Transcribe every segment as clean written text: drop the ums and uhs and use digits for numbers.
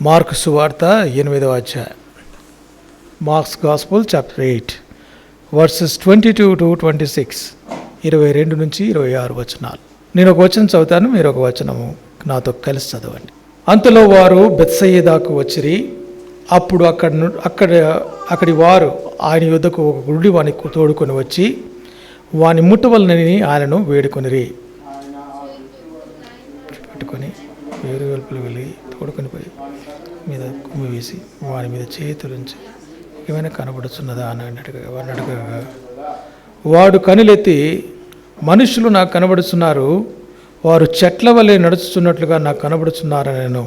Mark సువార్త 8వ అధ్యాయం. Marks gospel chapter 8 versus 22 to 26, 22 నుంచి 26 వచనాలు. నేను ఒక వచనం చదువుతాను, మీరు ఒక వచనము నాతో కలిసి చదవండి. అంతలో వారు బెత్సయిదాకు వచ్చిరి. అప్పుడు అక్కడి వారు ఆయన యొద్దకు ఒక గుడ్డి వాని తోడుకొని వచ్చి వాని ముట్టవలనని ఆయనను వేడుకొనిరి. పెట్టుకొని వేరు వెలుపులు వెళ్ళి తోడుకొని పోయి మీద కుమ్మి వేసి వాని మీద చేతులుంచి ఏమైనా కనబడుతున్నదా అని అడగగా వాడు కనులెత్తి, మనుషులు నాకు కనబడుతున్నారు, వారు చెట్ల వలె నడుచుతున్నట్లుగా నాకు కనబడుతున్నారని నేను.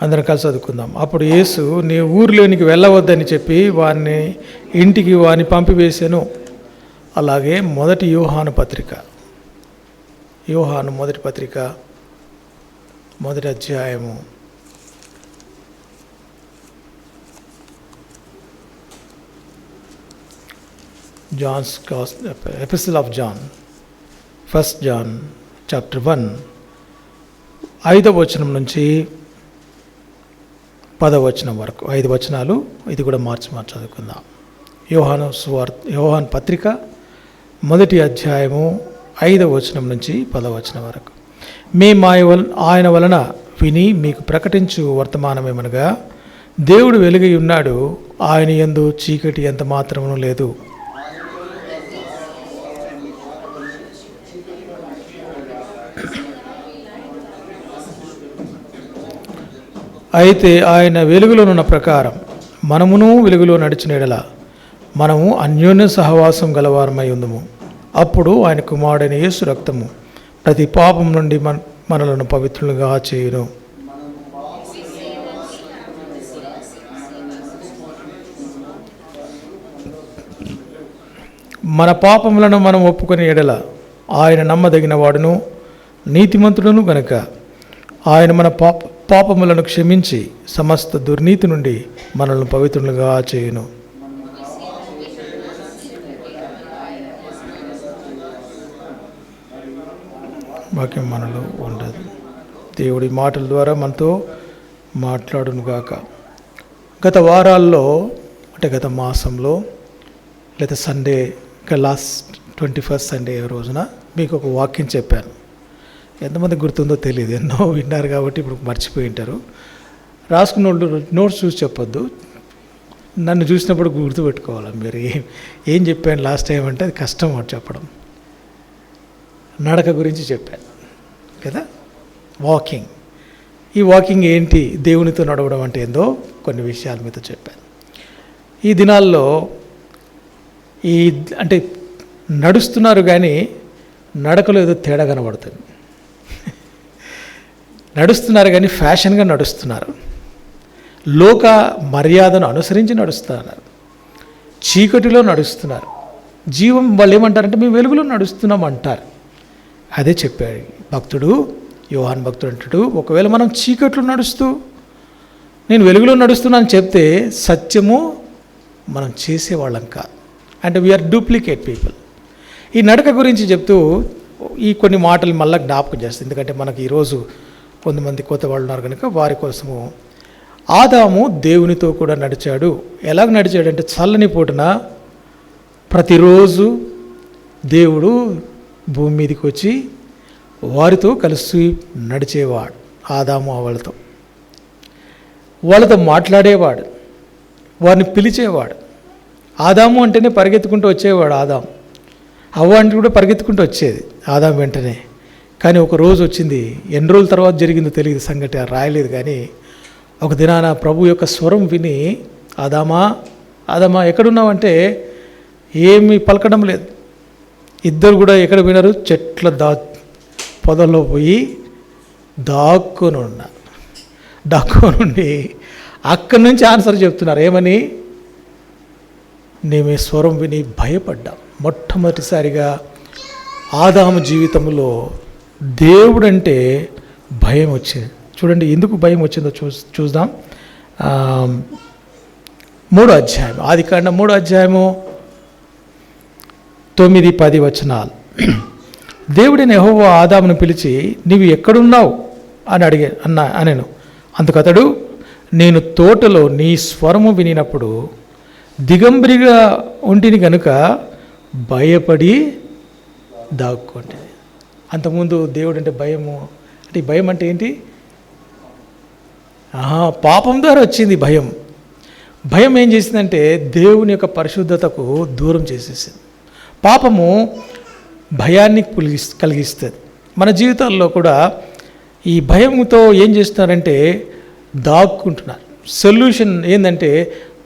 అందరం కలిసి చదువుకుందాం. అప్పుడు యేసు, నీ ఊరిలోనికి వెళ్ళవద్దని చెప్పి వారిని ఇంటికి వారిని పంపివేశాను. అలాగే మొదటి యోహాను మొదటి పత్రిక 1వ అధ్యాయము 1 John chapter 1 5వ వచనం నుంచి 10వ వచనం వరకు 5 వచనాలు. ఇది కూడా మార్చి చదువుకుందాం. యోహాను పత్రిక 1వ అధ్యాయము 5వ వచనం నుంచి 10వ వచనం వరకు. మేము ఆయన వలన విని మీకు ప్రకటించు వర్తమానమేమనగా, దేవుడు వెలుగై ఉన్నాడు, ఆయన యందు చీకటి ఎంత మాత్రమును లేదు. అయితే ఆయన వెలుగులోనున్న ప్రకారం మనమును వెలుగులో నడిచిన యెడల మనము అన్యోన్య సహవాసం గలవారమై ఉందుము. అప్పుడు ఆయన కుమారుడైన యేసు రక్తము ప్రతి పాపం నుండి మనలను పవిత్రులుగా చేయును. మన పాపములను మనం ఒప్పుకొని యెడల ఆయన నమ్మదగిన వాడును నీతిమంతుడును గనుక ఆయన మన పాపములను క్షమించి సమస్త దుర్నీతి నుండి మనల్ని పవిత్రులుగా చేయును. వాక్యం మనలో ఉండదు. దేవుడి మాటల ద్వారా మనతో మాట్లాడునుగాక. గత వారాల్లో అంటే గత మాసంలో లేదా సండే లాస్ట్ 21st సండే రోజున మీకు ఒక వాక్యం చెప్పాను. ఎంతమంది గుర్తుందో తెలియదు, ఎన్నో విన్నారు కాబట్టి ఇప్పుడు మర్చిపోయి ఉంటారు. రాసుకున్న వాళ్ళు నోట్స్ చూసి చెప్పొద్దు, నన్ను చూసినప్పుడు గుర్తుపెట్టుకోవాలి. మీరు ఏం చెప్పాను లాస్ట్ టైం అంటే అది కష్టం అని చెప్పడం. నడక గురించి చెప్పాను కదా, వాకింగ్. ఈ వాకింగ్ ఏంటి, దేవునితో నడవడం అంటే ఏందో కొన్ని విషయాలు మీతో చెప్పాను. ఈ దినాల్లో అంటే నడుస్తున్నారు కానీ నడకలో ఏదో తేడా కనబడుతుంది. నడుస్తున్నారు కానీ ఫ్యాషన్గా నడుస్తున్నారు, లోక మర్యాదను అనుసరించి నడుస్తున్నారు, చీకటిలో నడుస్తున్నారు. జీవం వాళ్ళు ఏమంటారంటే మేము వెలుగులో నడుస్తున్నాం అంటారు. అదే చెప్పాడు భక్తుడు, యోహాను భక్తుడు అంటాడు, ఒకవేళ మనం చీకట్లో నడుస్తూ నేను వెలుగులో నడుస్తున్నాను చెప్తే సత్యము మనం చేసేవాళ్ళం కాదు. అంటే వీఆర్ డూప్లికేట్ పీపుల్. ఈ నడక గురించి చెప్తూ ఈ కొన్ని మాటలు మళ్ళీ జ్ఞాపకం చేస్తుంది. ఎందుకంటే మనకి ఈరోజు కొంతమంది కొత్త వాళ్ళు ఉన్నారు కనుక వారి కోసము. ఆదాము దేవునితో కూడా నడిచాడు. ఎలాగ నడిచాడంటే చల్లని పూటన ప్రతిరోజు దేవుడు భూమి మీదకి వచ్చి వారితో కలిసి నడిచేవాడు. ఆదాము వాళ్ళతో మాట్లాడేవాడు, వారిని పిలిచేవాడు. ఆదాము అంటేనే పరిగెత్తుకుంటూ వచ్చేవాడు ఆదాము. అవ్వ అంటే కూడా పరిగెత్తుకుంటూ వచ్చేది ఆదాము వెంటనే. కానీ ఒక రోజు వచ్చింది, ఎన్ని రోజుల తర్వాత జరిగిందో తెలియదు సంగతి, రాయలేదు. కానీ ఒక దినాన ప్రభు యొక్క స్వరం విని, ఆదామా ఎక్కడున్నావంటే ఏమీ పలకడం లేదు. ఇద్దరు కూడా ఎక్కడ పోయినారు, చెట్ల పొదల్లో పోయి దాక్కోనుండి అక్కడి నుంచి ఆన్సర్ చెప్తున్నారు. ఏమని? నేమే స్వరం విని భయపడ్డా. మొట్టమొదటిసారిగా ఆదాము జీవితంలో దేవుడంటే భయం వచ్చింది. చూడండి ఎందుకు భయం వచ్చిందో చూద్దాం. 3వ అధ్యాయం, ఆదికాండం 3వ అధ్యాయము 9-10 వచనాలు. దేవుడైన యెహోవా ఆదామును పిలిచి, నీవు ఎక్కడున్నావు అని అనెను. అందుకతడు, నేను తోటలో నీ స్వరము వినినప్పుడు దిగంబరిగా ఉంటిని గనుక భయపడి దాక్కోండి. అంతకుముందు దేవుడు అంటే భయము, అంటే భయం అంటే ఏంటి? పాపం ద్వారా వచ్చింది భయం. భయం ఏం చేసిందంటే దేవుని యొక్క పరిశుద్ధతకు దూరం చేసేసింది. పాపము భయాన్ని కలిగిస్తుంది. మన జీవితాల్లో కూడా ఈ భయంతో ఏం చేస్తున్నారంటే దాక్కుంటున్నారు. సొల్యూషన్ ఏంటంటే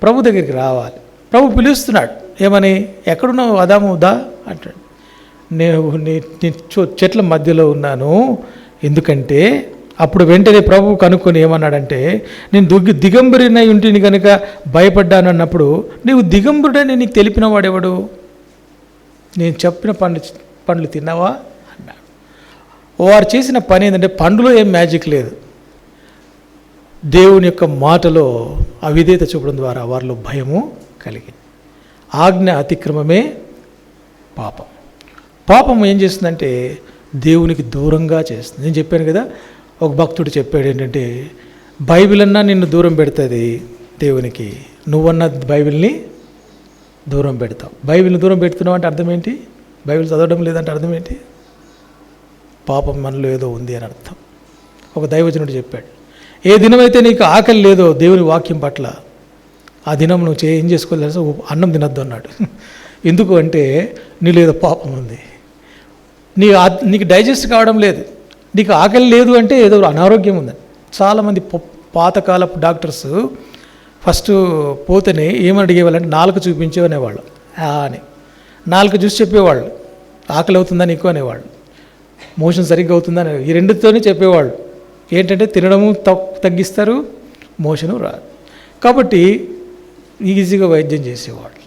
ప్రభు దగ్గరికి రావాలి. ప్రభు పిలుస్తున్నాడు, ఏమని? ఎక్కడున్నావు ఆదాము, దా అంటాడు. నేను నీ చెట్ల మధ్యలో ఉన్నాను. ఎందుకంటే అప్పుడు వెంటనే ప్రభు కనుక్కొని ఏమన్నాడంటే, నేను దిగంబరినై ఉంటిని కనుక భయపడ్డాను అన్నప్పుడు, నీవు దిగంబరుడని నీకు తెలిపిన వాడెవడు? నేను చెప్పిన పండ్లు తిన్నావా అన్నాడు. వారు చేసిన పని ఏంటంటే, పండులో ఏం మ్యాజిక్ లేదు, దేవుని యొక్క మాటలో అవిధేయత చూపడం ద్వారా వారిలో భయము కలిగింది. ఆజ్ఞ అతిక్రమమే పాపం. పాపం ఏం చేస్తుందంటే దేవునికి దూరంగా చేస్తుంది. నేను చెప్పాను కదా, ఒక భక్తుడు చెప్పాడు ఏంటంటే, బైబిల్ అన్నా నిన్ను దూరం పెడుతుంది దేవునికి, నువ్వన్నా బైబిల్ని దూరం పెడతావు. బైబిల్ని దూరం పెడుతున్నావు అంటే అర్థం ఏంటి? బైబిల్ చదవడం లేదంటే అర్థం ఏంటి? పాపం మనలో ఏదో ఉంది అని అర్థం. ఒక దైవజనుడు చెప్పాడు, ఏ దినమైతే నీకు ఆకలి లేదో దేవుని వాక్యం పట్ల, ఆ దినం నువ్వు ఏం చేసుకోలేదు, అన్నం తినద్దు అన్నాడు. ఎందుకు అంటే నీలో ఏదో పాపం ఉంది, నీకు డైజెస్ట్ కావడం లేదు, నీకు ఆకలి లేదు అంటే ఏదో అనారోగ్యం ఉందని. చాలామంది పాతకాలపు డాక్టర్స్ ఫస్ట్ పోతేనే ఏమని అడిగేవాళ్ళంటే నాలుక చూపించేవనేవాళ్ళు అని. నాలుక చూసి చెప్పేవాళ్ళు, ఆకలి అవుతుందా నీకు అనేవాళ్ళు, మోషన్ సరిగ్గా అవుతుందా అనే, ఈ రెండుతోనే చెప్పేవాళ్ళు. ఏంటంటే తినడము తగ్గిస్తారు, మోషను రాదు. కాబట్టి ఈజీగా వైద్యం చేసేవాళ్ళు.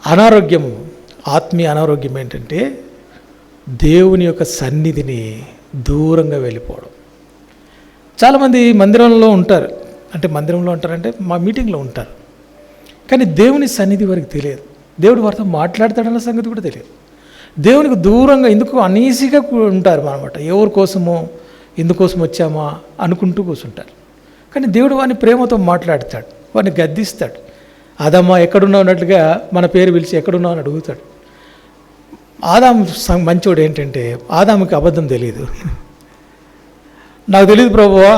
అనారోగ్యము, ఆత్మీయ అనారోగ్యం ఏంటంటే దేవుని యొక్క సన్నిధిని దూరంగా వెళ్ళిపోవడం. చాలామంది మందిరంలో ఉంటారు, అంటే మందిరంలో ఉంటారంటే మా మీటింగ్లో ఉంటారు, కానీ దేవుని సన్నిధి వారికి తెలియదు. దేవుడు వారితో మాట్లాడతాడన్న సంగతి కూడా తెలియదు. దేవునికి దూరంగా ఎందుకు అనీజీగా ఉంటారు అన్నమాట. ఎవరి కోసమో ఎందుకోసం వచ్చామా అనుకుంటూ కూర్చుంటారు. కానీ దేవుడు వారిని ప్రేమతో మాట్లాడతాడు, వారిని గద్దిస్తాడు. ఆదామా ఎక్కడున్నావు అన్నట్లుగా మన పేరు పిలిచి ఎక్కడున్నావు అని అడుగుతాడు. ఆదాము మంచోడు ఏంటంటే ఆదాముకి అబద్ధం తెలియదు. నాకు తెలియదు ప్రభువా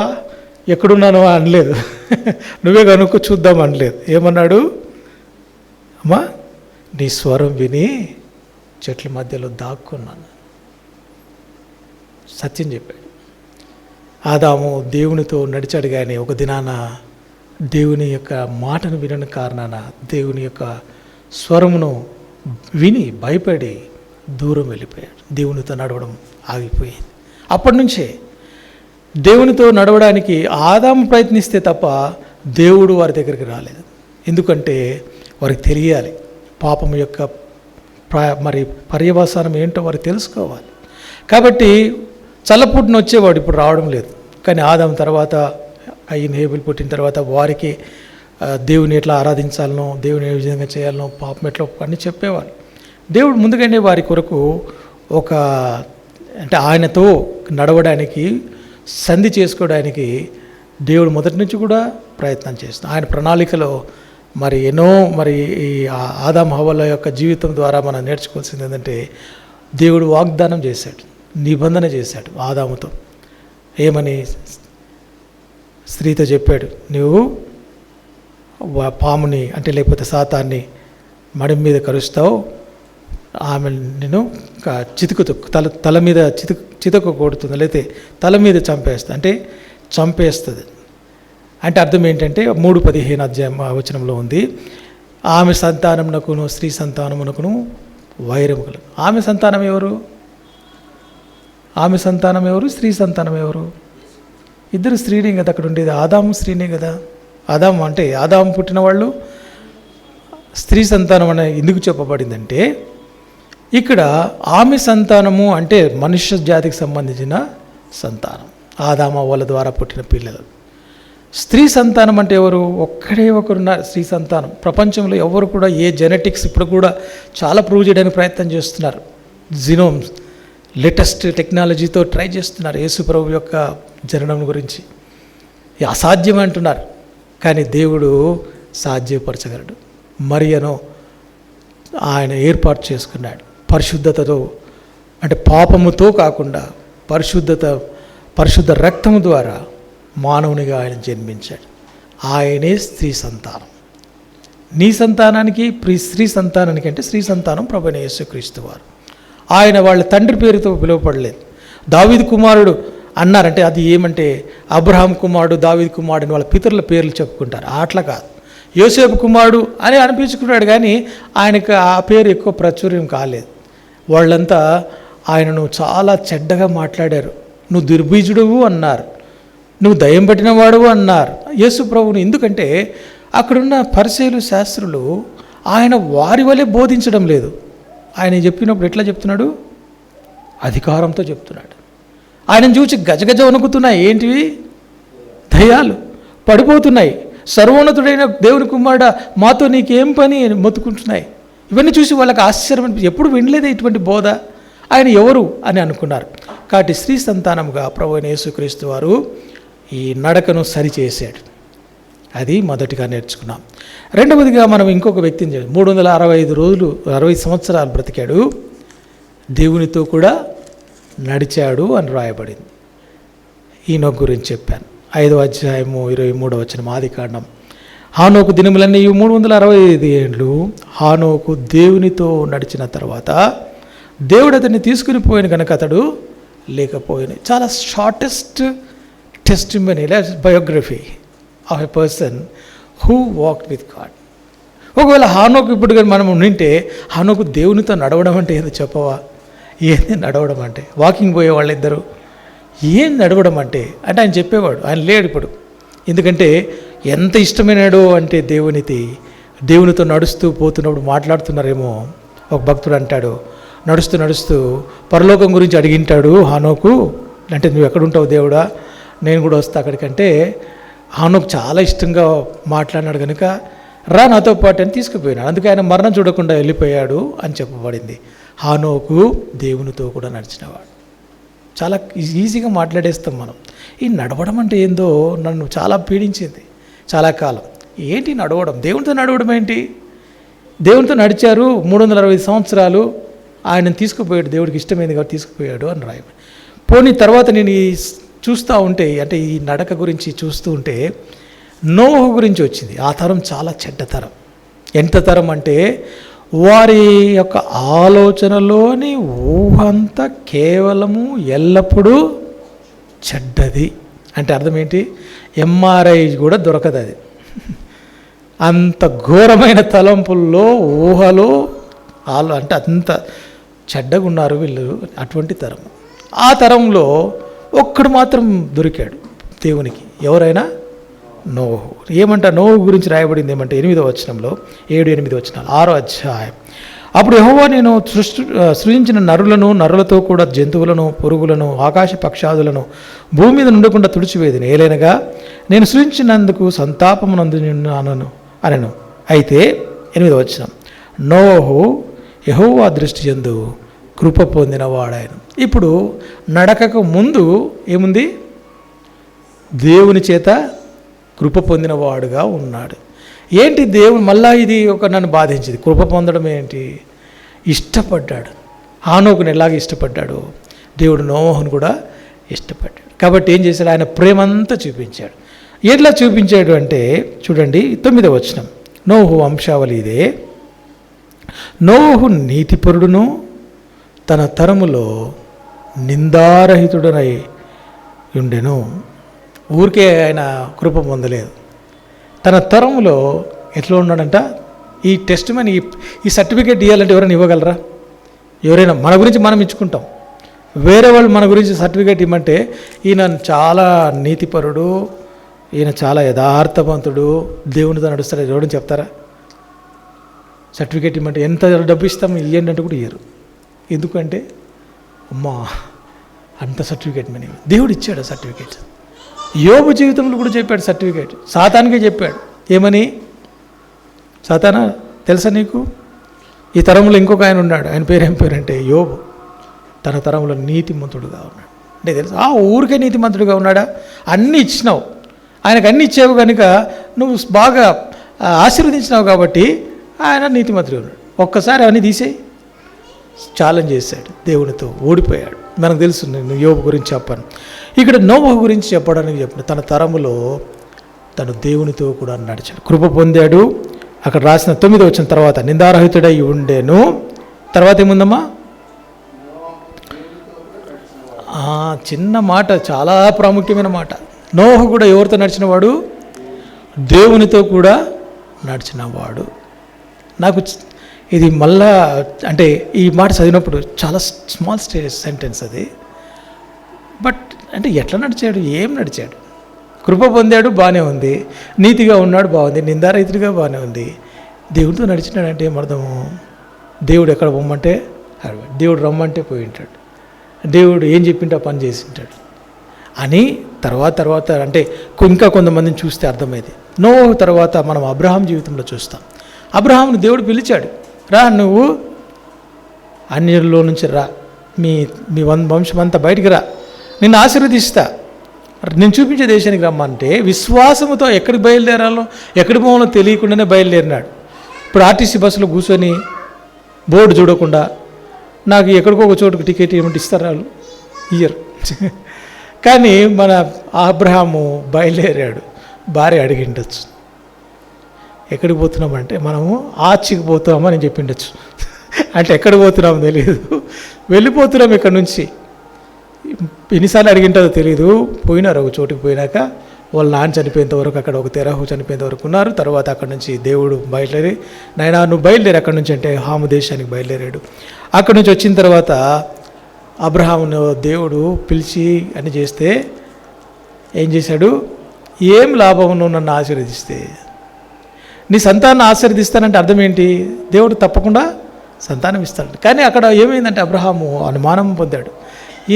ఎక్కడున్నానో అనలేదు, నువ్వే కనుక్కో చూద్దాం అనలేదు. ఏమన్నాడు? అమ్మా నీ స్వరం విని చెట్ల మధ్యలో దాక్కున్నాను, సత్యం చెప్పాడు. ఆదాము దేవునితో నడిచాడు, కానీ ఒక దినాన దేవుని యొక్క మాటను వినని కారణాన దేవుని యొక్క స్వరమును విని భయపడి దూరం వెళ్ళిపోయాడు. దేవునితో నడవడం ఆగిపోయింది. అప్పటి నుంచే దేవునితో నడవడానికి ఆదాము ప్రయత్నిస్తే తప్ప దేవుడు వారి దగ్గరికి రాలేదు. ఎందుకంటే వారికి తెలియాలి పాపం యొక్క మరి పర్యవసానం ఏంటో వారికి తెలుసుకోవాలి. కాబట్టి చల్లపుట్టున వచ్చేవాడు ఇప్పుడు రావడం లేదు. కానీ ఆదాము తర్వాత అయిన హేబెలు పుట్టిన తర్వాత వారికి దేవుని ఎట్లా ఆరాధించాలనో, దేవుని ఏ విధంగా చేయాలనో, పాపం ఎట్లా అన్నీ చెప్పేవాళ్ళు. దేవుడు ముందుగానే వారి కొరకు ఒక అంటే ఆయనతో నడవడానికి, సంధి చేసుకోవడానికి దేవుడు మొదటి నుంచి కూడా ప్రయత్నం చేస్తున్నాడు. ఆయన ప్రణాళికలో మరి ఎన్నో మరి ఈ ఆదాము హవ్వల యొక్క జీవితం ద్వారా మనం నేర్చుకోవాల్సింది ఏంటంటే, దేవుడు వాగ్దానం చేశాడు, నిబంధన చేశాడు ఆదాముతో. ఏమని? స్త్రీతో చెప్పాడు, నువ్వు పాముని అంటే లేకపోతే సాతాన్ని మడి మీద కరుస్తావు, ఆమె నేను చితుకుతూ తల మీద చితక కొడుతుంది, లేకపోతే తల మీద చంపేస్తుంది, అంటే చంపేస్తుంది. అంటే అర్థం ఏంటంటే 3:15 అధ్యాయం వచనంలో ఉంది, ఆమె సంతానమునకును స్త్రీ సంతానమునకును వైరము కలుగు. ఆమె సంతానం ఎవరు? ఆమె సంతానం ఎవరు? స్త్రీ సంతానం ఎవరు? ఇద్దరు స్త్రీనే కదా అక్కడ ఉండేది. ఆదాము స్త్రీనే కదా. ఆదాము అంటే ఆదాము పుట్టిన వాళ్ళు స్త్రీ సంతానం అనే ఎందుకు చెప్పబడిందంటే, ఇక్కడ ఆమె సంతానము అంటే మనుష్య జాతికి సంబంధించిన సంతానం, ఆదాము వాళ్ళ ద్వారా పుట్టిన పిల్లలు. స్త్రీ సంతానం అంటే ఎవరు? ఒక్కడే ఒకరున్నారు స్త్రీ సంతానం. ప్రపంచంలో ఎవరు కూడా ఏ జెనెటిక్స్ ఇప్పుడు కూడా చాలా ప్రూవ్ చేయడానికి ప్రయత్నం చేస్తున్నారు. జినోమ్స్ లేటెస్ట్ టెక్నాలజీతో ట్రై చేస్తున్నారు యేసు ప్రభు యొక్క జననం గురించి. అసాధ్యం అంటున్నారు, కానీ దేవుడు సాధ్యపరచగలడు. మరియను ఆయన ఏర్పాటు చేసుకున్నాడు పరిశుద్ధతతో, అంటే పాపముతో కాకుండా పరిశుద్ధ రక్తము ద్వారా మానవునిగా ఆయన జన్మించాడు. ఆయనే స్త్రీ సంతానం. నీ సంతానానికి స్త్రీ సంతానానికి అంటే స్త్రీ సంతానం ప్రభువైన యేసుక్రీస్తు వారు. ఆయన వాళ్ళ తండ్రి పేరుతో పిలువపడలేదు. దావీదు కుమారుడు అన్నారంటే అది ఏమంటే అబ్రహాం కుమారుడు, దావీదు కుమారుడు అని వాళ్ళ పితరుల పేర్లు చెప్పుకుంటారు. అట్లా కాదు, యోసేపు కుమారుడు అని అనిపించుకున్నాడు, కానీ ఆయనకు ఆ పేరు ఎక్కువ ప్రాచుర్యం కాలేదు. వాళ్ళంతా ఆయనను చాలా చెడ్డగా మాట్లాడారు. నువ్వు దుర్బీజుడువు అన్నారు, నువ్వు దయ్యం పట్టిన వాడువు అన్నారు యేసు ప్రభువుని. ఎందుకంటే అక్కడున్న పరిసయ్యులు, శాస్త్రులు ఆయన వారి వలె బోధించడం లేదు. ఆయన చెప్పినప్పుడు ఎట్లా చెప్తున్నాడు? అధికారంతో చెప్తున్నాడు. ఆయనను చూసి గజగజ వణుకుతున్నాయి. ఏంటివి? దయ్యాలు పడిపోతున్నాయి. సర్వోన్నతుడైన దేవుని కుమారుడా, మాతో నీకేం పని అని మొత్తుకుంటున్నాయి. ఇవన్నీ చూసి వాళ్ళకి ఆశ్చర్యం అనిపించి, ఎప్పుడు వినలేదే ఇటువంటి బోధ, ఆయన ఎవరు అని అనుకున్నారు. కాబట్టి స్త్రీ సంతానంగా ప్రభువైన యేసుక్రీస్తు వారు ఈ నడకను సరిచేశాడు. అది మొదటిగా నేర్చుకున్నాం. రెండవదిగా మనం ఇంకొక వ్యక్తిని 365 రోజులు 60 సంవత్సరాలు బ్రతికాడు, దేవునితో కూడా నడిచాడు అని రాయబడింది. ఈయన గురించి చెప్పాను. 5వ అధ్యాయము 23వ వచనం ఆదికాండం. హానోకు దినములన్నీ 365 ఏండ్లు హానోకు దేవునితో నడిచిన తర్వాత దేవుడు అతన్ని తీసుకుని పోయిన కనుక అతడు లేకపోయిన. చాలా shortest testimony biography of a person who walked with God. ఒకవేళ హానోకు ఇప్పుడు కానీ మనం ఉంటే, హానోకు దేవునితో నడవడం అంటే ఏదో చెప్పవా? ఏంది నడవడం అంటే? వాకింగ్ పోయే వాళ్ళిద్దరు ఏం నడవడం అంటే ఆయన చెప్పేవాడు. ఆయన లేడు ఇప్పుడు. ఎందుకంటే ఎంత ఇష్టమైనాడో అంటే దేవునితో నడుస్తూ పోతున్నప్పుడు మాట్లాడుతున్నారేమో. ఒక భక్తుడు అంటాడు, నడుస్తూ నడుస్తూ పరలోకం గురించి అడిగింటాడు హానోకు. అంటే నువ్వు ఎక్కడుంటావు దేవుడా, నేను కూడా వస్తా అక్కడికంటే హానోకు చాలా ఇష్టంగా మాట్లాడినాడు కనుక రా నాతో పాటు అని తీసుకుపోయినాడు. అందుకే ఆయన మరణం చూడకుండా వెళ్ళిపోయాడు అని చెప్పబడింది. హానోకు దేవునితో కూడా నడిచినవాడు. చాలా ఈజీగా మాట్లాడేస్తాం మనం. ఈ నడవడం అంటే ఏందో నన్ను చాలా పీడించింది చాలా కాలం. ఏంటి నడవడం? దేవునితో నడవడం ఏంటి? దేవునితో నడిచారు 365 సంవత్సరాలు. ఆయనను తీసుకుపోయాడు, దేవుడికి ఇష్టమైంది కాబట్టి తీసుకుపోయాడు అని రాయబడి. పోనీ తర్వాత నేను చూస్తూ ఉంటే, అంటే ఈ నడక గురించి చూస్తూ ఉంటే నోహు గురించి వచ్చింది. ఆ తరం చాలా చెడ్డ తరం. ఎంత తరం అంటే వారి యొక్క ఆలోచనలోని ఊహంతా కేవలము ఎల్లప్పుడూ చెడ్డది. అంటే అర్థం ఏంటి? ఎంఆర్ఐ కూడా దొరకదు అది. అంత ఘోరమైన తలంపుల్లో, ఊహలో అంటే అంత చెడ్డగా ఉన్నారు వీళ్ళు. అటువంటి తరం. ఆ తరంలో ఒక్కడు మాత్రం దొరికాడు దేవునికి. ఎవరైనా? నోహు. ఏమంట నోహు గురించి రాయబడింది ఏమంటే 8వ వచనంలో, 7-8 వచనాలు 6వ అధ్యాయం. అప్పుడు యెహోవా నేను సృజించిన నరులతో కూడా జంతువులను, పురుగులను, ఆకాశ పక్షాదులను భూమి మీద ఉండకుండా తుడిచివేదిని. ఏలైనగా నేను సృజించినందుకు సంతాపమునందున్నాను అనెను. అయితే 8వ వచనం, నోహు యెహోవా దృష్టి యందు కృప పొందిన వాడాయను. ఇప్పుడు నడకకు ముందు ఏముంది? దేవుని చేత కృప పొందిన వాడుగా ఉన్నాడు. ఏంటి దేవుడు మళ్ళా ఇది నన్ను బాధించింది. కృప పొందడం ఏంటి? ఇష్టపడ్డాడు. హానోకుని ఎలాగ ఇష్టపడ్డాడు, దేవుడు నోహును కూడా ఇష్టపడ్డాడు. కాబట్టి ఏం చేశాడు? ఆయన ప్రేమంతా చూపించాడు. ఎట్లా చూపించాడు అంటే చూడండి 9వ వచనం. నోహు వంశావళి ఇదే. నోహు నీతిపరుడును తన తరములో నిందారహితుడనై ఉండెను. ఊరికే ఆయన కృప పొందలేదు. తన తరంలో ఎట్లా ఉన్నాడంట? ఈ టెస్ట్ మని ఈ సర్టిఫికేట్ ఇవ్వాలంటే ఎవరైనా ఇవ్వగలరా? ఎవరైనా? మన గురించి మనం ఇచ్చుకుంటాం. వేరే వాళ్ళు మన గురించి సర్టిఫికేట్ ఇవ్వమంటే ఈయన చాలా నీతిపరుడు, ఈయన చాలా యథార్థవంతుడు, దేవునితో నడుస్తాడు ఎవడని చెప్తారా? సర్టిఫికేట్ ఇవ్వమంటే ఎంత డబ్బు ఇస్తాం ఇవ్వండి అంటే కూడా ఇయ్యరు. ఎందుకంటే అమ్మా అంత సర్టిఫికేట్ మనీ దేవుడు ఇచ్చాడు సర్టిఫికేట్. యోబు జీవితంలో కూడా చెప్పాడు సర్టిఫికేట్. సాతానికే చెప్పాడు. ఏమని? సాతానా తెలుసా నీకు, ఈ తరంలో ఇంకొక ఆయన ఉన్నాడు, ఆయన పేరు ఏం పేరంటే యోబు. తన తరంలో నీతిమంతుడుగా ఉన్నాడు. అంటే తెలుసు, ఊరికే నీతిమంతుడిగా ఉన్నాడా? అన్నీ ఇచ్చినావు, ఆయనకు అన్నీ ఇచ్చావు కనుక నువ్వు బాగా ఆశీర్వదించినావు కాబట్టి ఆయన నీతిమంతుడు ఉన్నాడు. ఒక్కసారి అవన్నీ తీసేయి. ఛాలెంజ్ చేశాడు, దేవునితో ఓడిపోయాడు. మనకు తెలుసు, నేను యోబు గురించి చెప్పాను. ఇక్కడ నోవహు గురించి చెప్పడానికి చెప్పిన తన తరములో తను దేవునితో కూడా నడిచాడు, కృప పొందాడు. అక్కడ రాసిన 9 వచ్చిన తర్వాత నిందారహితుడై ఉండేను. తర్వాత ఏముందమ్మా? చిన్న మాట, చాలా ప్రాముఖ్యమైన మాట. నోవహు కూడా ఎవరితో నడిచినవాడు? దేవునితో కూడా నడిచినవాడు. నాకు ఇది మళ్ళా అంటే ఈ మాట చదివినప్పుడు చాలా స్మాల్ సెంటెన్స్ అది. బట్ అంటే ఎట్లా నడిచాడు, ఏం నడిచాడు? కృప పొందాడు, బాగానే ఉంది. నీతిగా ఉన్నాడు, బాగుంది. నిందారహితుడిగా బాగానే ఉంది. దేవుడితో నడిచినాడంటే ఏమర్థము? దేవుడు ఎక్కడ పొమ్మంటే దేవుడు రమ్మంటే పోయి ఉంటాడు, దేవుడు ఏం చెప్పింటే పని చేసి ఉంటాడు అని తర్వాత అంటే ఇంకా కొంతమందిని చూస్తే అర్థమైంది. నోవహు తర్వాత మనం అబ్రహాం జీవితంలో చూస్తాం. అబ్రహాంను దేవుడు పిలిచాడు, రా నువ్వు అన్యుల్లో నుంచి రా, మీ వంశం అంతా బయటికి రా, నిన్ను ఆశీర్వదిస్తా, నేను చూపించే దేశానికి రమ్మంటే విశ్వాసముతో ఎక్కడికి బయలుదేరాలో ఎక్కడికి పోవాలో తెలియకుండానే బయలుదేరినాడు. ఇప్పుడు ఆర్టీసీ బస్సులో కూర్చొని బోర్డు చూడకుండా నాకు ఎక్కడికో ఒక చోటుకు టికెట్ ఏమిటి ఇస్తారు వాళ్ళు, ఇయ్యరు. కానీ మన అబ్రహాము బయలుదేరాడు, భార్య అడిగిండొచ్చు ఎక్కడికి పోతున్నామంటే మనము ఆచికి పోతున్నామని చెప్పిండొచ్చు. అంటే ఎక్కడికి పోతున్నామో తెలియదు, వెళ్ళిపోతున్నాం ఇక్కడ నుంచి. ఎన్నిసార్లు అడిగింటుందో తెలియదు. పోయినారు, ఒక చోటుకి పోయినాక వాళ్ళ నాన్న చనిపోయేంత వరకు అక్కడ ఒక తెరహు చనిపోయేంత వరకు ఉన్నారు. తర్వాత అక్కడ నుంచి దేవుడు బయలుదేరి, నాయనా నువ్వు బయలుదేరి అక్కడి నుంచి అంటే హాము దేశానికి బయలుదేరాడు. అక్కడి నుంచి వచ్చిన తర్వాత అబ్రహామును దేవుడు పిలిచి అని చేస్తే ఏం చేశాడు? ఏం లాభం నువ్వు నన్ను ఆశీర్వదిస్తే, నీ సంతానాన్ని ఆశీర్వదిస్తానంటే అర్థం ఏంటి? దేవుడు తప్పకుండా సంతానం ఇస్తాడు. కానీ అక్కడ ఏమైందంటే అబ్రహాము అనుమానం పొందాడు.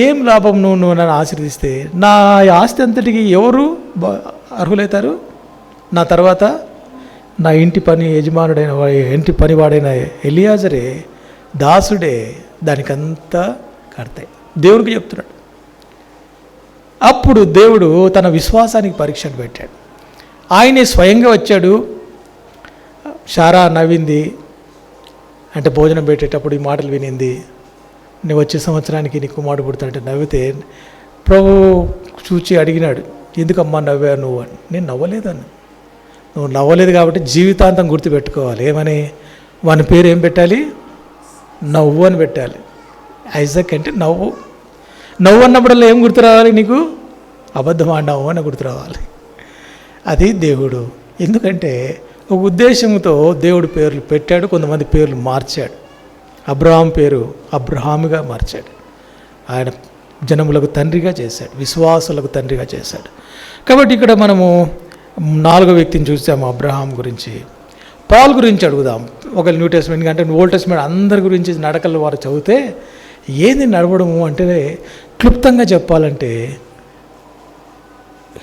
ఏం లాభం నువ్వు నన్ను ఆశీర్వదిస్తే, నా ఆస్తి అంతటికి ఎవరు అర్హులవుతారు? నా తర్వాత నా ఇంటి పనివాడైన ఎలియాజరే, దాసుడే దానికంతా కడతాయి. దేవుడికి చెప్తున్నాడు. అప్పుడు దేవుడు తన విశ్వాసానికి పరీక్షను పెట్టాడు. ఆయనే స్వయంగా వచ్చాడు. శారా నవ్వింది, అంటే భోజనం పెట్టేటప్పుడు ఈ మాటలు వినింది. నువ్వు వచ్చే సంవత్సరానికి నీ కుమారుడు పుడతాడంటే నవ్వితే ప్రభు చూచి అడిగినాడు, ఎందుకమ్మా నవ్వా నువ్వు అని. నేను నవ్వలేదని. నువ్వు నవ్వలేదు కాబట్టి జీవితాంతం గుర్తుపెట్టుకోవాలి. ఏమని? వాని పేరు ఏం పెట్టాలి? నవ్వు అని పెట్టాలి. ఐజాక్ అంటే నవ్వు. నవ్వు అన్నప్పుడల్లా ఏం గుర్తు రావాలి నీకు? అబద్ధం ఆడినావు అని గుర్తు రావాలి. అది దేవుడు. ఎందుకంటే ఒక ఉద్దేశంతో దేవుడు పేర్లు పెట్టాడు, కొంతమంది పేర్లు మార్చాడు. అబ్రహాం పేరు అబ్రహాముగా మార్చాడు. ఆయన జనములకు తండ్రిగా చేశాడు, విశ్వాసులకు తండ్రిగా చేశాడు. కాబట్టి ఇక్కడ మనము 4వ వ్యక్తిని చూసాము అబ్రహాం గురించి. పాల్ గురించి అడుగుదాం. ఒక న్యూ టెస్ట్మెంట్ అంటే ఓల్డ్ టెస్ట్మెంట్ అందరి గురించి నడకలు వారు చదివితే ఏంది నడవడము అంటే క్లుప్తంగా చెప్పాలంటే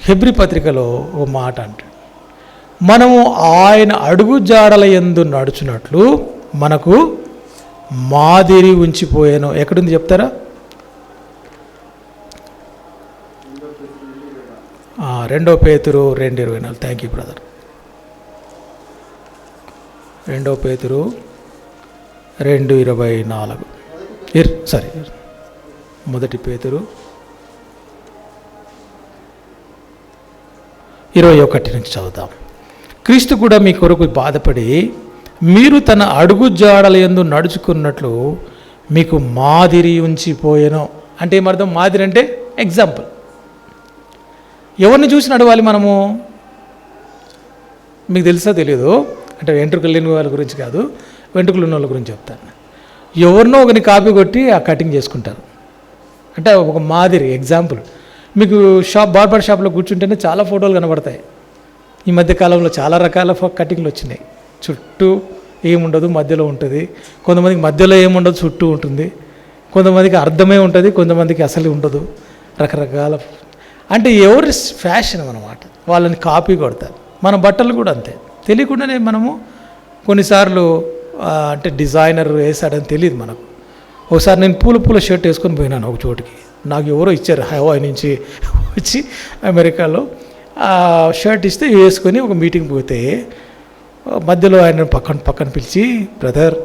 హెబ్రీ పత్రికలో ఒక మాట అంటాడు, మనము ఆయన అడుగు జాడల యందు నడుచున్నట్లు మనకు మాదిరి ఉంచిపోయాను. ఎక్కడుంది చెప్తారా? 2 పేతురు 2:24. Thank you brother. 2 పేతురు 2:24. సారీ, 1 పేతురు 21 నుంచి చదువుతాం. క్రీస్తు కూడా మీ కొరకు బాధపడి మీరు తన అడుగు జాడల యందు నడుచుకున్నట్లు మీకు మాదిరి ఉంచిపోయాను. అంటే ఏమర్థం? మాదిరి అంటే ఎగ్జాంపుల్. ఎవరిని చూసి నడవాలి మనము? మీకు తెలుసా తెలియదు, అంటే వెంట్రుకలు లేని వాళ్ళ గురించి కాదు, వెంట్రుకలు ఉన్న వాళ్ళ గురించి చెప్తాను. ఎవరినో ఒకరిని కాపీ కొట్టి ఆ కటింగ్ చేసుకుంటారు. అంటే ఒక మాదిరి ఎగ్జాంపుల్. మీకు బార్బర్ షాప్లో కూర్చుంటేనే చాలా ఫోటోలు కనబడతాయి. ఈ మధ్య కాలంలో చాలా రకాల కటింగ్లు వచ్చినాయి. చుట్టూ ఏముండదు, మధ్యలో ఉంటుంది. కొంతమందికి మధ్యలో ఏముండదు, చుట్టూ ఉంటుంది. కొంతమందికి అర్థమే ఉంటుంది, కొంతమందికి అసలు ఉండదు. రకరకాల అంటే ఎవరి ఫ్యాషన్ అన్నమాట, వాళ్ళని కాపీ కొడతారు. మన బట్టలు కూడా అంతే, తెలియకుండానే మనము కొన్నిసార్లు అంటే డిజైనర్ వేసాడని తెలియదు మనకు. ఒకసారి నేను పూల షర్ట్ వేసుకొని పోయినాను ఒక చోటికి, నాకు ఎవరో ఇచ్చారు హవాయి నుంచి వచ్చి అమెరికాలో. ఆ షర్ట్ ఇస్తే వేసుకొని ఒక మీటింగ్ పోతే మధ్యలో ఆయన పక్కన పిలిచి, బ్రదర్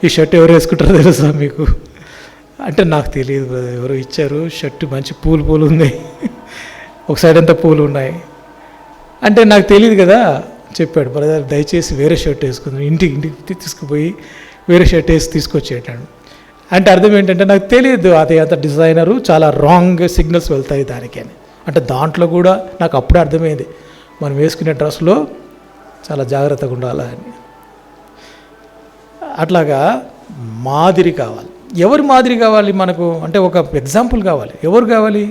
ఈ షర్ట్ ఎవరు వేసుకుంటారో తెలుసా మీకు అంటే, నాకు తెలియదు బ్రదర్, ఎవరో ఇచ్చారు షర్ట్, మంచి పూలు ఉన్నాయి, ఒక సైడ్ అంతా పూలు ఉన్నాయి అంటే నాకు తెలియదు కదా. చెప్పాడు, బ్రదర్ దయచేసి వేరే షర్ట్ వేసుకుందాం, ఇంటికి తీసుకుపోయి వేరే షర్ట్ వేసి తీసుకొచ్చేటాడు. అంటే అర్థం ఏంటంటే నాకు తెలియదు అది అంత డిజైనరు, చాలా రాంగ్ సిగ్నల్స్ వెళ్తాయి దానికి అని. అంటే దాంట్లో కూడా నాకు అప్పుడే అర్థమైంది మనం వేసుకునే డ్రెస్లో చాలా జాగ్రత్తగా ఉండాలి అని. అట్లాగా మాదిరి కావాలి. ఎవరి మాదిరి కావాలి మనకు అంటే ఒక ఎగ్జాంపుల్ కావాలి. ఎవరు కావాలి?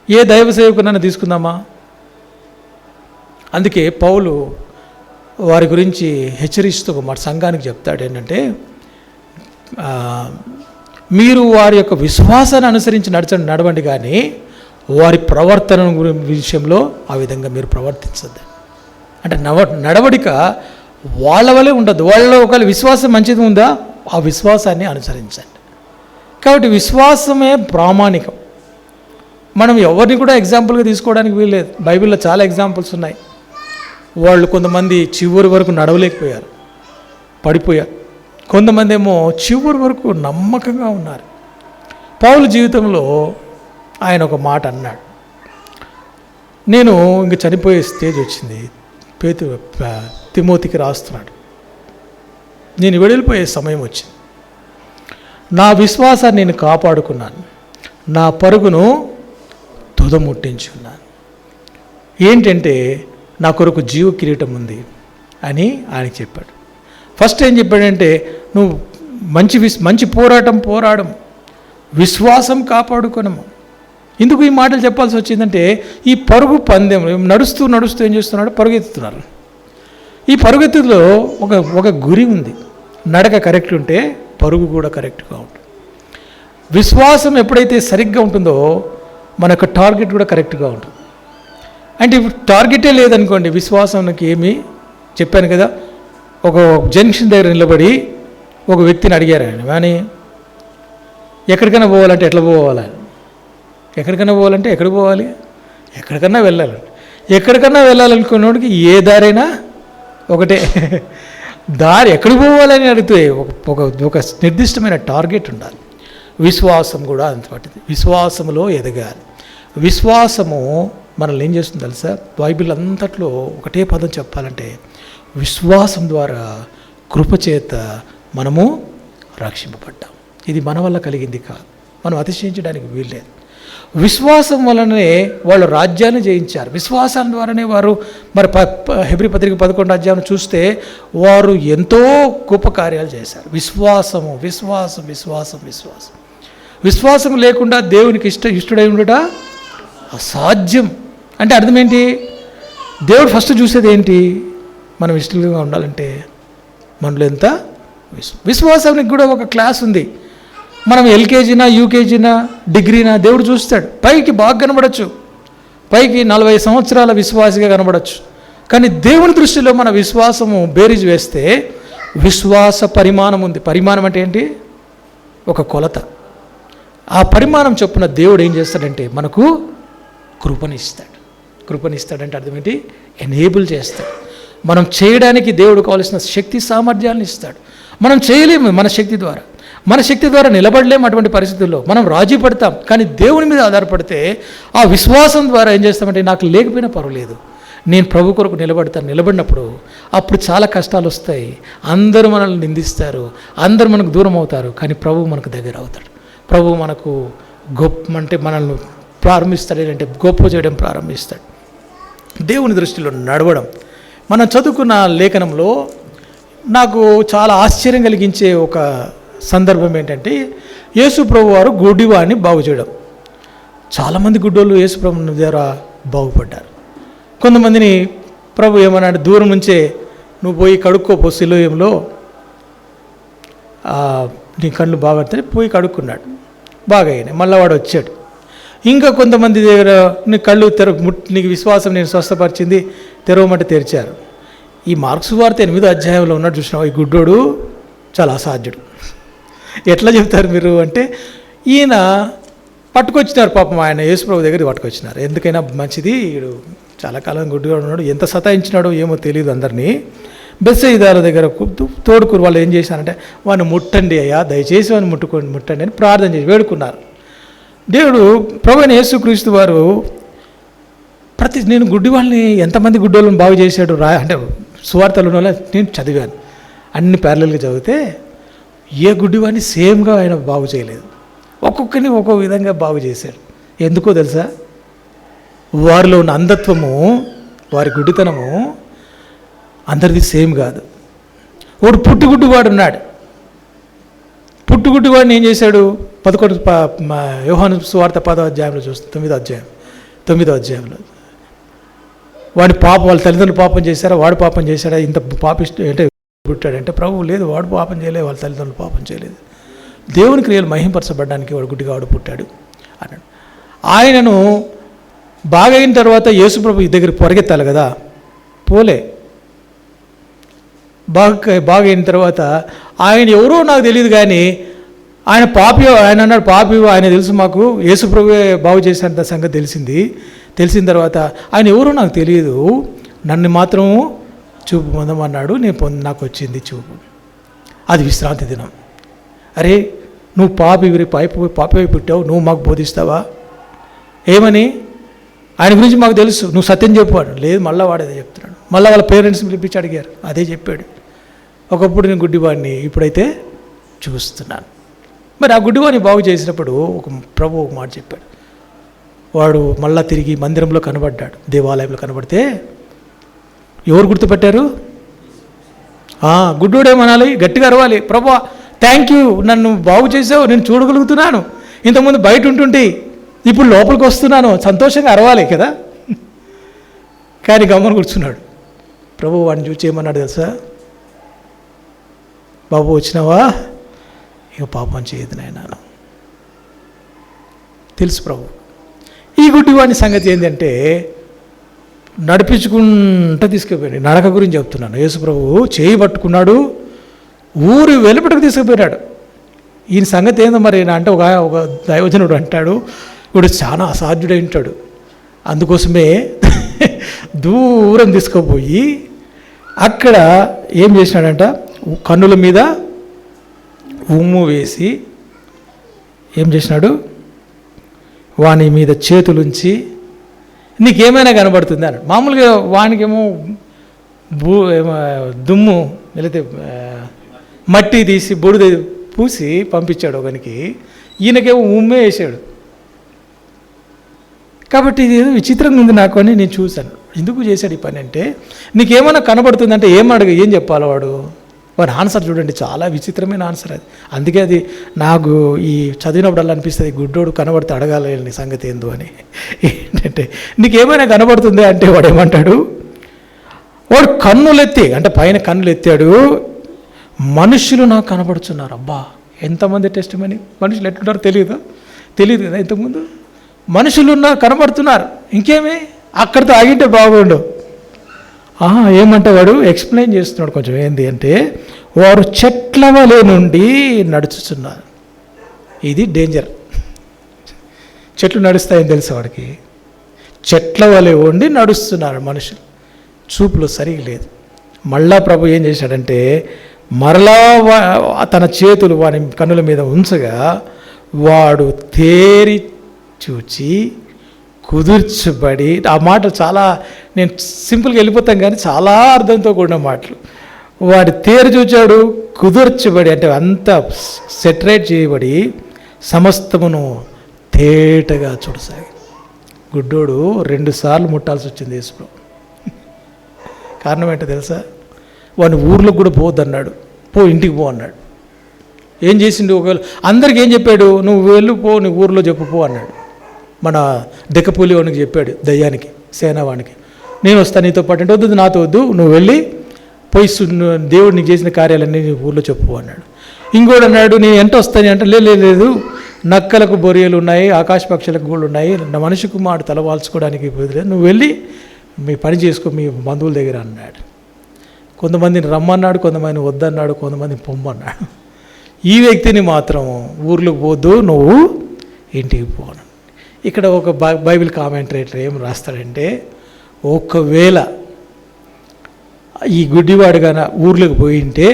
ఏ దైవ సేవకునైనా తీసుకుందామా? అందుకే పౌలు వారి గురించి హెచ్చరిస్తూ మన సంఘానికి చెప్తాడు ఏంటంటే, మీరు వారి యొక్క విశ్వాసాన్ని అనుసరించి నడవండి, కానీ వారి ప్రవర్తన విషయంలో ఆ విధంగా మీరు ప్రవర్తించద్దు. అంటే నడవడిక వాళ్ళ వల్లే ఉండదు. వాళ్ళలో ఒకవేళ విశ్వాసం మంచిది ఉందా, ఆ విశ్వాసాన్ని అనుసరించండి. కాబట్టి విశ్వాసమే ప్రామాణికం. మనం ఎవరిని కూడా ఎగ్జాంపుల్గా తీసుకోవడానికి వీల్లేదు. బైబిల్లో చాలా ఎగ్జాంపుల్స్ ఉన్నాయి. వాళ్ళు కొంతమంది చివరి వరకు నడవలేకపోయారు, పడిపోయారు. కొంతమంది ఏమో చివరి వరకు నమ్మకంగా ఉన్నారు. పౌలు జీవితంలో ఆయన ఒక మాట అన్నాడు, నేను ఇంక చనిపోయే స్టేజ్ వచ్చింది, తిమోతికి రాస్తున్నాడు, నేను వెళ్ళిపోయే సమయం వచ్చింది, నా విశ్వాసాన్ని నేను కాపాడుకున్నాను, నా పరుగును తుదముట్టించుకున్నాను. ఏంటంటే నా కొరకు జీవ కిరీటం ఉంది అని ఆయనకి చెప్పాడు. ఫస్ట్ ఏం చెప్పాడంటే, నువ్వు మంచి పోరాడం, విశ్వాసం కాపాడుకోనము. ఎందుకు ఈ మాటలు చెప్పాల్సి వచ్చిందంటే, ఈ పరుగు పందెం నడుస్తూ ఏం చేస్తున్నాడు, పరుగెత్తుతున్నారు. ఈ పరుగెత్తులో ఒక గురి ఉంది. నడక కరెక్ట్ ఉంటే పరుగు కూడా కరెక్ట్గా ఉంటుంది. విశ్వాసం ఎప్పుడైతే సరిగ్గా ఉంటుందో మన యొక్క టార్గెట్ కూడా కరెక్ట్గా ఉంటుంది. అంటే ఇప్పుడు టార్గెటే లేదనుకోండి, విశ్వాసానికి ఏమీ చెప్పాను కదా, ఒక జంక్షన్ దగ్గర నిలబడి ఒక వ్యక్తిని అడిగారు ఆయన, కానీ ఎక్కడికైనా పోవాలంటే ఎట్లా పోవాలి, ఎక్కడికైనా పోవాలంటే ఎక్కడికి పోవాలి, ఎక్కడికన్నా వెళ్ళాలనుకున్నోడికి ఏ దారైనా ఒకటే దారి, ఎక్కడికి పోవాలని అడిగితే ఒక నిర్దిష్టమైన టార్గెట్ ఉండాలి. విశ్వాసం కూడా అంతటిది. విశ్వాసములో ఎదగాలి. విశ్వాసము మనల్ని ఏం చేస్తుంది తెలుసా? బైబిల్ అంతట్లో ఒకటే పదం చెప్పాలంటే, విశ్వాసం ద్వారా కృపచేత మనము రక్షింపబడ్డాం. ఇది మన వల్ల కలిగింది కాదు, మనం అతిశయించడానికి వీల్లేదు. విశ్వాసం వలనే వాళ్ళు రాజ్యాన్ని జయించారు. విశ్వాసం ద్వారానే వారు మరి హెబ్రీ పత్రిక 11వ అధ్యాయం చూస్తే వారు ఎంతో గొప్ప కార్యాలు చేశారు. విశ్వాసం లేకుండా దేవునికి ఇష్టడై ఉండట అసాధ్యం. అంటే అర్థం ఏంటి? దేవుడు ఫస్ట్ చూసేది ఏంటి? మనం ఇష్టంగా ఉండాలంటే మనలో ఎంత విశ్వాసానికి కూడా ఒక క్లాస్ ఉంది. మనం ఎల్కేజీనా, యూకేజీనా, డిగ్రీనా దేవుడు చూస్తాడు. పైకి బాగా కనబడచ్చు, పైకి 40 సంవత్సరాల విశ్వాసిగా కనబడచ్చు, కానీ దేవుని దృష్టిలో మన విశ్వాసము బేరీజ్ వేస్తే విశ్వాస పరిమాణం ఉంది. పరిమాణం అంటే ఏంటి? ఒక కొలత. ఆ పరిమాణం చొప్పున దేవుడు ఏం చేస్తాడంటే మనకు కృపనిస్తాడంటే అర్థం ఏంటి? ఎనేబుల్ చేస్తాడు. మనం చేయడానికి దేవుడు కావాల్సిన శక్తి సామర్థ్యాలను ఇస్తాడు. మనం చేయలేము మన శక్తి ద్వారా నిలబడలేము. అటువంటి పరిస్థితుల్లో మనం రాజీ పడతాం. కానీ దేవుని మీద ఆధారపడితే ఆ విశ్వాసం ద్వారా ఏం చేస్తామంటే, నాకు లేకపోయినా పర్వాలేదు, నేను ప్రభు కొరకు నిలబడినప్పుడు అప్పుడు చాలా కష్టాలు వస్తాయి. అందరూ మనల్ని నిందిస్తారు, అందరూ మనకు దూరం అవుతారు, కానీ ప్రభు మనకు దగ్గర అవుతాడు. ప్రభు మనకు మనల్ని ప్రారంభిస్తాడు, ఏంటంటే గొప్ప చేయడం ప్రారంభిస్తాడు. దేవుని దృష్టిలో నడవడం. మనం చదువుకున్న లేఖనంలో నాకు చాలా ఆశ్చర్యం కలిగించే ఒక సందర్భం ఏంటంటే, యేసు ప్రభు వారు గుడ్డివాడిని బాగు చేయడం. చాలామంది గుడ్డోళ్ళు యేసు ప్రభు ద్వారా బాగుపడ్డారు. కొంతమందిని ప్రభు ఏమన్నాడు, దూరం నుంచే నువ్వు పోయి కడుక్కోపో సిలోయంలో, నీ కళ్ళు బాగా పోయి కడుక్కున్నాడు, బాగా అయినాయి. మళ్ళీ వాడు వచ్చాడు. ఇంకా కొంతమంది దగ్గర నీ కళ్ళు నీకు విశ్వాసం నేను స్వస్థపరిచింది, తెరవమంటే తెరిచారు. ఈ మార్క్స్ వార్త 8వ అధ్యాయంలో ఉన్నాడు చూసినావు, ఈ గుడ్డోడు చాలా అసాధ్యుడు. ఎట్లా చెప్తారు మీరు అంటే, ఈయన పట్టుకొచ్చినారు పాపం, ఆయన యేసుప్రభు దగ్గర పట్టుకొచ్చినారు. ఎందుకైనా మంచిది, వీడు చాలా కాలం గుడ్డుగా ఉన్నాడు, ఎంత సతాయించినాడో ఏమో తెలియదు అందరినీ. బెత్సయిదా దగ్గర తోడుకూరు వాళ్ళు ఏం చేశారంటే, వాడిని ముట్టండి అయ్యా, దయచేసి వాడిని ముట్టండి అని ప్రార్థన చేసి వేడుకున్నారు. దేవుడు ప్రభు అయిన యేసుక్రీస్తు వారు నేను గుడ్డి వాళ్ళని ఎంతమంది గుడ్డోళ్ళని బాగు చేశాడు అంటే సువార్తలు వల్ల నేను చదివాను, అన్ని ప్యారలల్గా చదివితే ఏ గుడ్డివాడిని సేమ్గా ఆయన బాగు చేయలేదు, ఒక్కొక్కరిని ఒక్కొక్క విధంగా బాగు చేశాడు. ఎందుకో తెలుసా? వారిలో ఉన్న అంధత్వము, వారి గుడ్డితనము అందరిది సేమ్ కాదు. వాడు పుట్టుగుడ్డివాడు ఉన్నాడు. పుట్టుగుడ్డివాడిని ఏం చేశాడు? 11 యోహాను సువార్త 10వ అధ్యాయంలో చూస్తే 9వ అధ్యాయంలో వాడి పాపం, వాళ్ళ తల్లిదండ్రులు పాపం చేశారా, వాడు పాపం చేశాడా, ఇంత పాపిష్ట అంటే పుట్టాడంటే ప్రభువు లేదు, వాడు పాపం చేయలేదు, వాళ్ళ తల్లిదండ్రులు పాపం చేయలేదు, దేవుని క్రియలు మహింపరచబడడానికి వాడు గుడ్డిగా వాడు పుట్టాడు అన్నాడు. ఆయనను బాగైన తర్వాత యేసుప్రభు దగ్గర పరిగెత్తాలి కదా, పోలే. బాగైన తర్వాత ఆయన ఎవరో నాకు తెలియదు కానీ ఆయన అన్నాడు పాపి, ఆయన తెలుసు మాకు, యేసుప్రభువే బాగు చేసేంత సంగతి తెలిసిన తర్వాత ఆయన ఎవరో నాకు తెలియదు, నన్ను మాత్రం చూపు పొందమన్నాడు, నాకు వచ్చింది చూపు. అది విశ్రాంతి దినం. అరే నువ్వు పాపి పుట్టావు, నువ్వు మాకు బోధిస్తావా? ఏమని? ఆయన గురించి మాకు తెలుసు, నువ్వు సత్యం చెప్పాడు. లేదు, మళ్ళీ వాడు అదే చెప్తున్నాడు. మళ్ళీ వాళ్ళ పేరెంట్స్ని పిలిపించి అడిగారు, అదే చెప్పాడు. ఒకప్పుడు నేను గుడ్డివాడిని, ఇప్పుడైతే చూస్తున్నాను. మరి ఆ గుడ్డివాడిని బాగు చేసినప్పుడు ప్రభు ఒక మాట చెప్పాడు. వాడు మళ్ళా తిరిగి మందిరంలో కనబడ్డాడు, దేవాలయంలో కనబడితే ఎవరు గుర్తుపెట్టారు? గుడ్డోడేమనాలి? గట్టిగా అరవాలి, ప్రభు థ్యాంక్ యూ, నన్ను బాగు చేసావు, నేను చూడగలుగుతున్నాను, ఇంతకుముందు బయట ఉంటుంటే ఇప్పుడు లోపలికి వస్తున్నాను, సంతోషంగా అరవాలి కదా. కానీ గమ్మని కూర్చున్నాడు. ప్రభు వాడిని చూసి ఏమన్నాడు తెలుసా? బాబు వచ్చినావా, ఇక పాపం చేయదు నాయన. తెలుసు ప్రభు. ఈ గుడ్డివాడి సంగతి ఏంటంటే నడిపించుకుంటూ తీసుకుపోయాడు. నడక గురించి చెప్తున్నాను. యేసు ప్రభు చేయి పట్టుకున్నాడు, ఊరి వెలుపటకు తీసుకుపోయాడు. ఈయన సంగతి ఏందో మరి అంటే ఒక దైవజనుడు అంటాడు, వీడు చాలా అసాధ్యుడై ఉంటాడు, అందుకోసమే దూరం తీసుకుపోయి అక్కడ ఏం చేసినాడంట, కన్నుల మీద ఉమ్ము వేసి ఏం చేసినాడు, వాని మీద చేతులుంచి నీకేమైనా కనబడుతుంది అన్నాడు. మామూలుగా వానికేమో దుమ్ము లేకపోతే మట్టి తీసి బొడిద పూసి పంపించాడు ఒకనికి, ఈయనకేమో ఉమ్మే వేసాడు. కాబట్టి ఇది ఏదో విచిత్రంగా ఉంది నాకు అని నేను చూశాను. ఎందుకు చేశాడు ఈ పని అంటే, నీకేమైనా కనబడుతుందంటే ఏం చెప్పాలి వాడు ఆన్సర్ చూడండి, చాలా విచిత్రమైన ఆన్సర్ అది. అందుకే అది నాకు ఈ చదివినప్పుడల్లా అనిపిస్తుంది, గుడ్డోడు కనబడితే అడగాలి సంగతి ఏందో అని. ఏంటంటే నీకేమైనా కనబడుతుంది అంటే వాడు ఏమంటాడు, వాడు కన్నులెత్తి అంటే పైన కన్నులు ఎత్తాడు, మనుషులు నాకు కనబడుతున్నారు. అబ్బా ఎంతమంది టెస్టిమనీ, మనుషులు ఎట్లుంటారో తెలియదు కదా ఇంతకుముందు. మనుషులు కనబడుతున్నారు, ఇంకేమి అక్కడితో ఆగింటే బాగుండు. ఏమంటే వాడు ఎక్స్ప్లెయిన్ చేస్తున్నాడు కొంచెం. ఏంటి అంటే, వారు చెట్ల వలె నుండి నడుచుతున్నారు. ఇది డేంజర్. చెట్లు నడుస్తాయని తెలుసు వాడికి. చెట్ల వలె ఉండి నడుస్తున్నారు మనుషులు, చూపులో సరిగా లేదు. మళ్ళా ప్రభు ఏం చేశాడంటే, మరలా తన చేతులు వాని కన్నుల మీద ఉంచగా వాడు తేరి చూచి కుదుర్చబడి, ఆ మాటలు చాలా నేను సింపుల్గా వెళ్ళిపోతాం కానీ చాలా అర్థంతో కూడిన మాటలు. వాడు తేరి చూచాడు, కుదుర్చబడి అంటే అంతా సెటరేట్ చేయబడి సమస్తమును తేటగా చూడసాగి. గుడ్డోడు 2 సార్లు ముట్టాల్సి వచ్చింది యేసుప్రభు. కారణం ఏంటో తెలుసా? వాడిని ఊర్లోకి కూడా పోవద్దన్నాడు, ఇంటికి పో అన్నాడు. ఏం చేసిండు? ఒకవేళ అందరికి ఏం చెప్పాడు, నువ్వు వెళ్ళిపో, నీ ఊర్లో చెప్పుపో అన్నాడు. మన దెక్కపూలివానికి చెప్పాడు, దయ్యానికి, సేనావానికి, నేను వస్తాను నీతో పాటు అంటే, వద్దు నాతో వద్దు, నువ్వు వెళ్ళి పోయి దేవుడు నీకు చేసిన కార్యాలన్నీ నీ ఊర్లో చెప్పు అన్నాడు. ఇంకోటి అన్నాడు, నేను ఎంత వస్తాను అంటే, లేదు నక్కలకు బొరియలు ఉన్నాయి, ఆకాశ పక్షులకు గూళ్ళు ఉన్నాయి, మనిషి కుమారుడు తల వాల్చుకోవడానికి కుదరలేదు, నువ్వు వెళ్ళి మీ పని చేసుకో మీ బంధువుల దగ్గర అన్నాడు. కొంతమందిని రమ్మన్నాడు, కొంతమందిని వద్దన్నాడు, కొంతమంది పొమ్మన్నాడు. ఈ వ్యక్తిని మాత్రం ఊర్లోకి పోద్దు, నువ్వు ఇంటికి పోను. ఇక్కడ ఒక బైబిల్ కామెంటరేటర్ ఏం రాస్తాడంటే, ఒకవేళ ఈ గుడ్డివాడు గాన ఊర్లోకి పోయింటే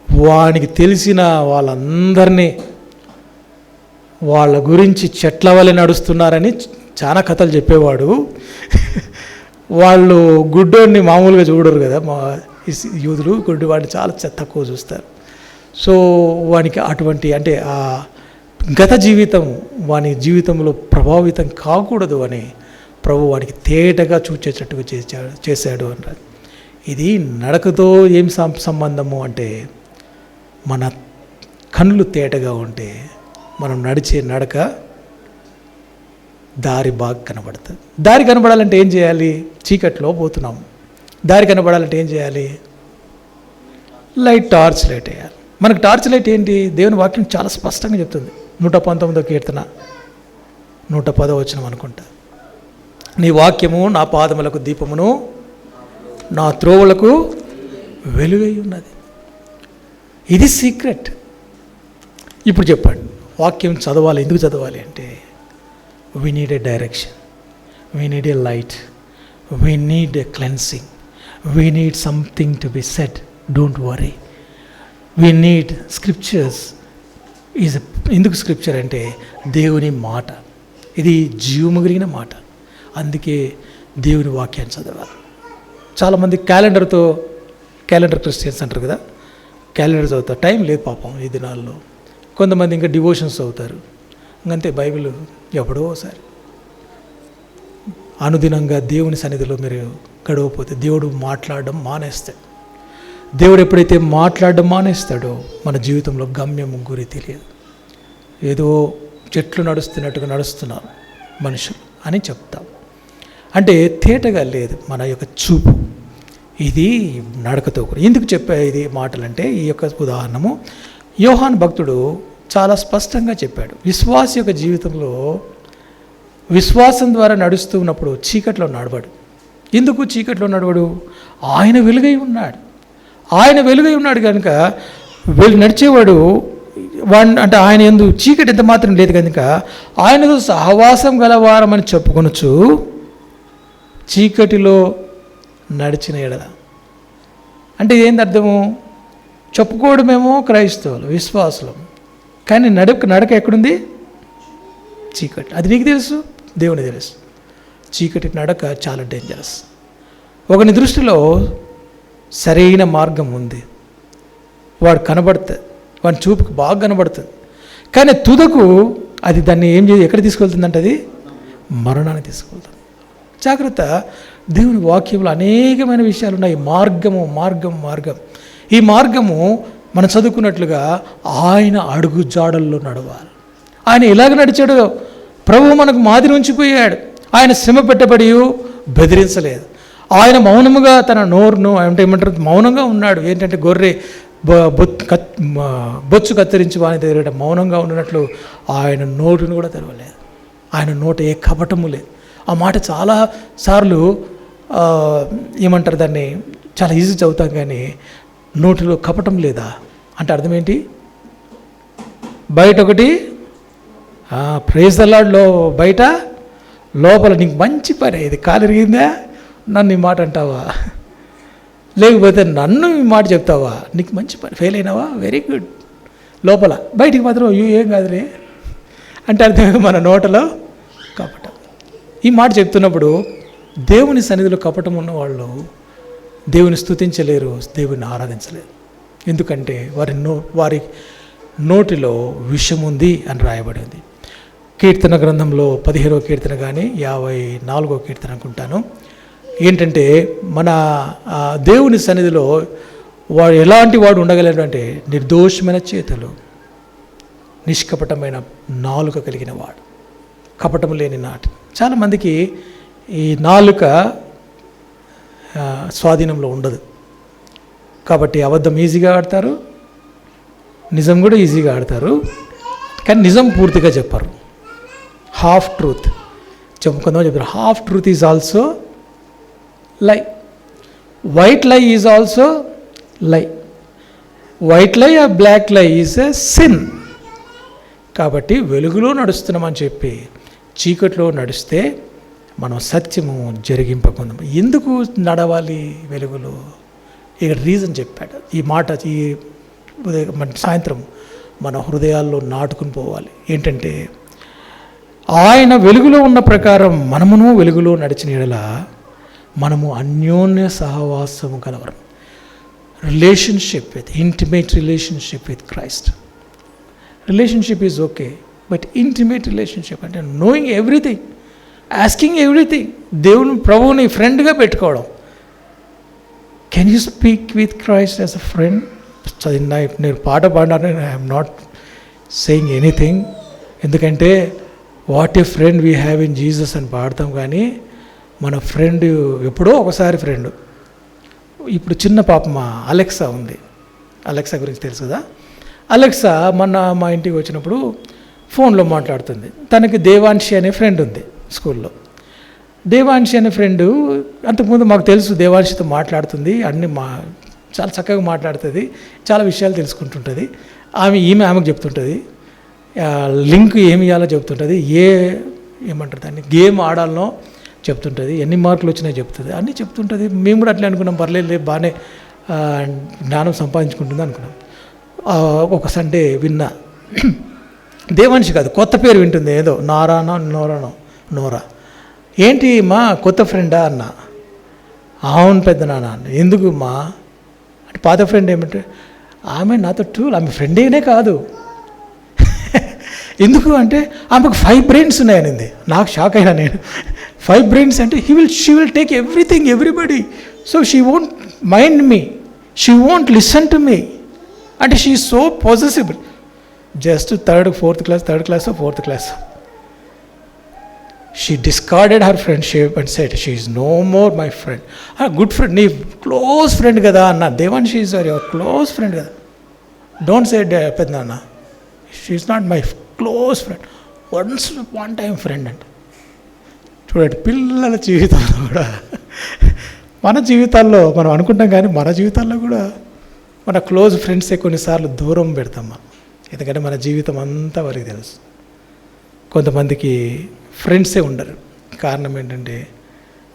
వానికి తెలిసిన వాళ్ళందరినీ వాళ్ళ గురించి చెట్ల వల్ల నడుస్తున్నారని చాలా కథలు చెప్పేవాడు. వాళ్ళు గుడ్డోడిని మామూలుగా చూడరు కదా, మా యూదులు గుడ్డివాడిని చాలా తక్కువ చూస్తారు. సో వానికి అటువంటి అంటే ఆ గత జీవితం వాని జీవితంలో ప్రభావితం కాకూడదు అని ప్రభు వానికి తేటగా చూచేటట్టుగా చేశాడు అన్నారు. ఇది నడకతో ఏం సంబంధము అంటే, మన కళ్ళు తేటగా ఉంటే మనం నడిచే నడక దారి బాగా కనబడుతుంది. దారి కనబడాలంటే ఏం చేయాలి? చీకట్లో పోతున్నాము, దారి కనబడాలంటే ఏం చేయాలి? టార్చ్ లైట్ వేయాలి. మనకు టార్చ్ లైట్ ఏంటి? దేవుని వాక్యం చాలా స్పష్టంగా చెప్తుంది. 119వ కీర్తన 110వ వచనం అనుకుంటా, నీ వాక్యము నా పాదములకు దీపమును నా త్రోవలకు వెలుగై ఉన్నది. ఇది సీక్రెట్. ఇప్పుడు చెప్పండి, వాక్యం చదవాలి, ఎందుకు చదవాలి అంటే, we need a direction, we need a light, we need a cleansing, we need something to be said, don't worry. We need scriptures. ఎందుకు స్క్రిప్చర్ అంటే దేవుని మాట, ఇది జీవము కలిగిన మాట. అందుకే దేవుని వాక్యాన్ని చదవాలి. చాలామంది క్యాలెండర్ క్రిస్టియన్స్ అంటారు కదా, క్యాలెండర్ చదువుతారు, టైం లేదు పాపం ఈ దినాల్లో. కొంతమంది ఇంకా డివోషన్స్ చదువుతారు, ఇంకంతే. బైబిల్ ఎప్పుడో ఒకసారి. అనుదినంగా దేవుని సన్నిధిలో మీరు గడవకపోతే దేవుడు మాట్లాడడం మానేస్తాడు. దేవుడు ఎప్పుడైతే మాట్లాడడం మానేస్తాడో మన జీవితంలో గమ్యం గురి తెలియదు. ఏదో చెట్లు నడుస్తున్నట్టుగా నడుస్తున్నారు మనుషులు అని చెప్తాం. అంటే తేటగా లేదు మన యొక్క చూపు. ఇది నడకతో కూడా. ఎందుకు చెప్పే ఇది మాటలంటే, ఈ యొక్క ఉదాహరణము యోహాను భక్తుడు చాలా స్పష్టంగా చెప్పాడు. విశ్వాస యొక్క జీవితంలో విశ్వాసం ద్వారా నడుస్తూ ఉన్నప్పుడు చీకట్లో నడవడు. ఎందుకు చీకట్లో నడవడు? ఆయన వెలుగై ఉన్నాడు. ఆయన వెలుగై ఉన్నాడు కనుక నడిచేవాడు అంటే ఆయన యందు చీకటి ఎంత మాత్రం లేదు కనుక ఆయనతో సహవాసం గలవారమని చెప్పుకొనొచ్చు చీకటిలో నడిచిన ఎడల. అంటే ఏంది అర్థము? చెప్పుకోవడమేమో క్రైస్తవులు, విశ్వాసులు, కానీ నడక ఎక్కడుంది? చీకటి. అది నీకు తెలుసు, దేవుని తెలుసు. చీకటి నడక చాలా డేంజరస్. ఒకని దృష్టిలో సరైన మార్గం ఉంది, వాడు కనబడుతుంది, వాడి చూపుకి బాగా కనబడుతుంది, కానీ తుదకు అది దాన్ని ఏం చేసి ఎక్కడ తీసుకెళ్తుందంటే అది మరణాన్ని తీసుకెళ్తుంది. జాగ్రత్త. దేవుని వాక్యంలో అనేకమైన విషయాలు ఉన్నాయి. మార్గం. ఈ మార్గము మనం చదువుకున్నట్లుగా ఆయన అడుగు జాడల్లో నడవాలి. ఆయన ఎలాగ నడిచాడో ప్రభువు మనకు మాదిరి ఉంచిపోయాడు. ఆయన శ్రమ పెట్టబడి బెదిరించలేదు. ఆయన మౌనముగా తన నోరును అంటే ఏమంటారు, మౌనంగా ఉన్నాడు. ఏంటంటే గొర్రె బొచ్చు కత్తిరించి వాని దగ్గర మౌనంగా ఉన్నట్లు ఆయన నోటును కూడా తెరవలేదు. ఆయన నోట ఏ కపటము లేదు. ఆ మాట చాలా సార్లు ఏమంటారు దాన్ని, చాలా ఈజీ చదువుతాం, కానీ నోటిలో కపటం లేదా అంటే అర్థం ఏంటి? బయట ఒకటి ప్రైజ్ ద లార్డ్లో బయట, లోపల నీకు మంచి పని, ఇది కాలిరిగిందా నన్ను ఈ మాట అంటావా, లేకపోతే నన్ను ఈ మాట చెప్తావా, నీకు మంచి పని, ఫెయిల్ అయినావా, వెరీ గుడ్. లోపల, బయటికి మాత్రం ఏం కాదులే అంటే అర్థం మన నోటలో కపటం. ఈ మాట చెప్తున్నప్పుడు దేవుని సన్నిధిలో కపటం ఉన్నవాళ్ళు దేవుని స్తుతించలేరు, దేవుని ఆరాధించలేరు. ఎందుకంటే వారి నోటిలో విషం ఉంది అని రాయబడింది. కీర్తన గ్రంథంలో 15వ కీర్తన కానీ 54వ కీర్తన అనుకుంటాను. ఏంటంటే మన దేవుని సన్నిధిలో వాడు ఎలాంటి వాడు ఉండగలడు అంటే, నిర్దోషమైన చేతులు, నిష్కపటమైన నాలుక కలిగిన వాడు, కపటము లేని నాటి. చాలామందికి ఈ నాలుక స్వాధీనంలో ఉండదు కాబట్టి అబద్ధం ఈజీగా ఆడతారు, నిజం కూడా ఈజీగా ఆడతారు. కానీ నిజం పూర్తిగా చెప్పరు. హాఫ్ ట్రూత్ కొంతమంది చెప్పారు. హాఫ్ ట్రూత్ ఈజ్ ఆల్సో లై. వైట్ లై ఈజ్ ఆల్సో లై. వైట్ లై ఆ బ్లాక్ లై ఈజ్ ఎ సిన్. కాబట్టి వెలుగులో నడుస్తున్నామని చెప్పి చీకట్లో నడిస్తే మనం సత్యము జరిగింపకుందాం. ఎందుకు నడవాలి వెలుగులో? ఇక్కడ రీజన్ చెప్పాడు. ఈ మాట ఈ సాయంత్రం మన హృదయాల్లో నాటుకుని పోవాలి. ఏంటంటే, ఆయన వెలుగులో ఉన్న ప్రకారం మనమును వెలుగులో నడిచిన యెడల మనము అన్యోన్య సహవాసము కలవరం. Relationship with intimate relationship with Christ. Relationship is okay, but intimate relationship అంటే నోయింగ్ ఎవ్రీథింగ్, ఆస్కింగ్ ఎవ్రీథింగ్. దేవుని ప్రభువుని ఫ్రెండ్గా పెట్టుకోవడం. Can you speak with Christ as a friend? నేను పాట పాడాను, ఐఎమ్ నాట్ సేయింగ్ ఎనీథింగ్. ఎందుకంటే what a friend we have in Jesus అని పాడతాం, కానీ మన ఫ్రెండ్ ఎప్పుడో ఒకసారి ఫ్రెండ్. ఇప్పుడు చిన్న పాప మా అలెక్సా ఉంది. అలెక్సా గురించి తెలుసు కదా. అలెక్సా మొన్న మా ఇంటికి వచ్చినప్పుడు ఫోన్లో మాట్లాడుతుంది. తనకి దేవాంశి అనే ఫ్రెండ్ ఉంది స్కూల్లో. దేవాంశి అనే ఫ్రెండు అంతకుముందు మాకు తెలుసు, దేవాంశితో మాట్లాడుతుంది, అన్నీ చాలా చక్కగా మాట్లాడుతుంది, చాలా విషయాలు తెలుసుకుంటుంటుంది. ఆమెకు చెప్తుంటుంది, లింక్ ఏమి ఇవ్వాలో చెప్తుంటుంది, ఏమంటారు దాన్ని, గేమ్ ఆడాలనో చెప్తుంటుంది, ఎన్ని మార్కులు వచ్చినాయో చెప్తుంది, అన్నీ చెప్తుంటుంది. మేము కూడా అట్లా అనుకున్నాం, పర్లేదు బాగానే జ్ఞానం సంపాదించుకుంటుంది అనుకున్నాం. ఒక సండే విన్నా, దేవాంశి కాదు, కొత్త పేరు వింటుంది, ఏదో నోరా. ఏంటి మా కొత్త ఫ్రెండా అన్న. అవును పెద్ద నాన్న. ఎందుకు మా అంటే పాత ఫ్రెండ్ ఏమంటే, ఆమె నాతో ఆమె ఫ్రెండేనే కాదు. ఎందుకు అంటే ఆమెకు 5 brains ఉన్నాయనింది. నాకు షాక్ అయినా నేను. 5 brains అంటే she will take everything everybody. So she won't mind me, she won't listen to me. అంటే she is so possessive. Just third class. She discarded her friendship and said, she is no more my friend. Good friend, నీ close friend కదా అన్న. Devanshi is your close friend కదా. Don't say పెద్ద అన్న, she is not my close friend, one time friend అంటే. చూడండి, పిల్లల జీవితాల్లో కూడా, మన జీవితాల్లో మనం అనుకుంటాం, కానీ మన జీవితాల్లో కూడా మన క్లోజ్ ఫ్రెండ్సే కొన్నిసార్లు దూరం పెడతాం మనం. ఎందుకంటే మన జీవితం అంతా వారికి తెలుసు. కొంతమందికి ఫ్రెండ్సే ఉండరు. కారణం ఏంటంటే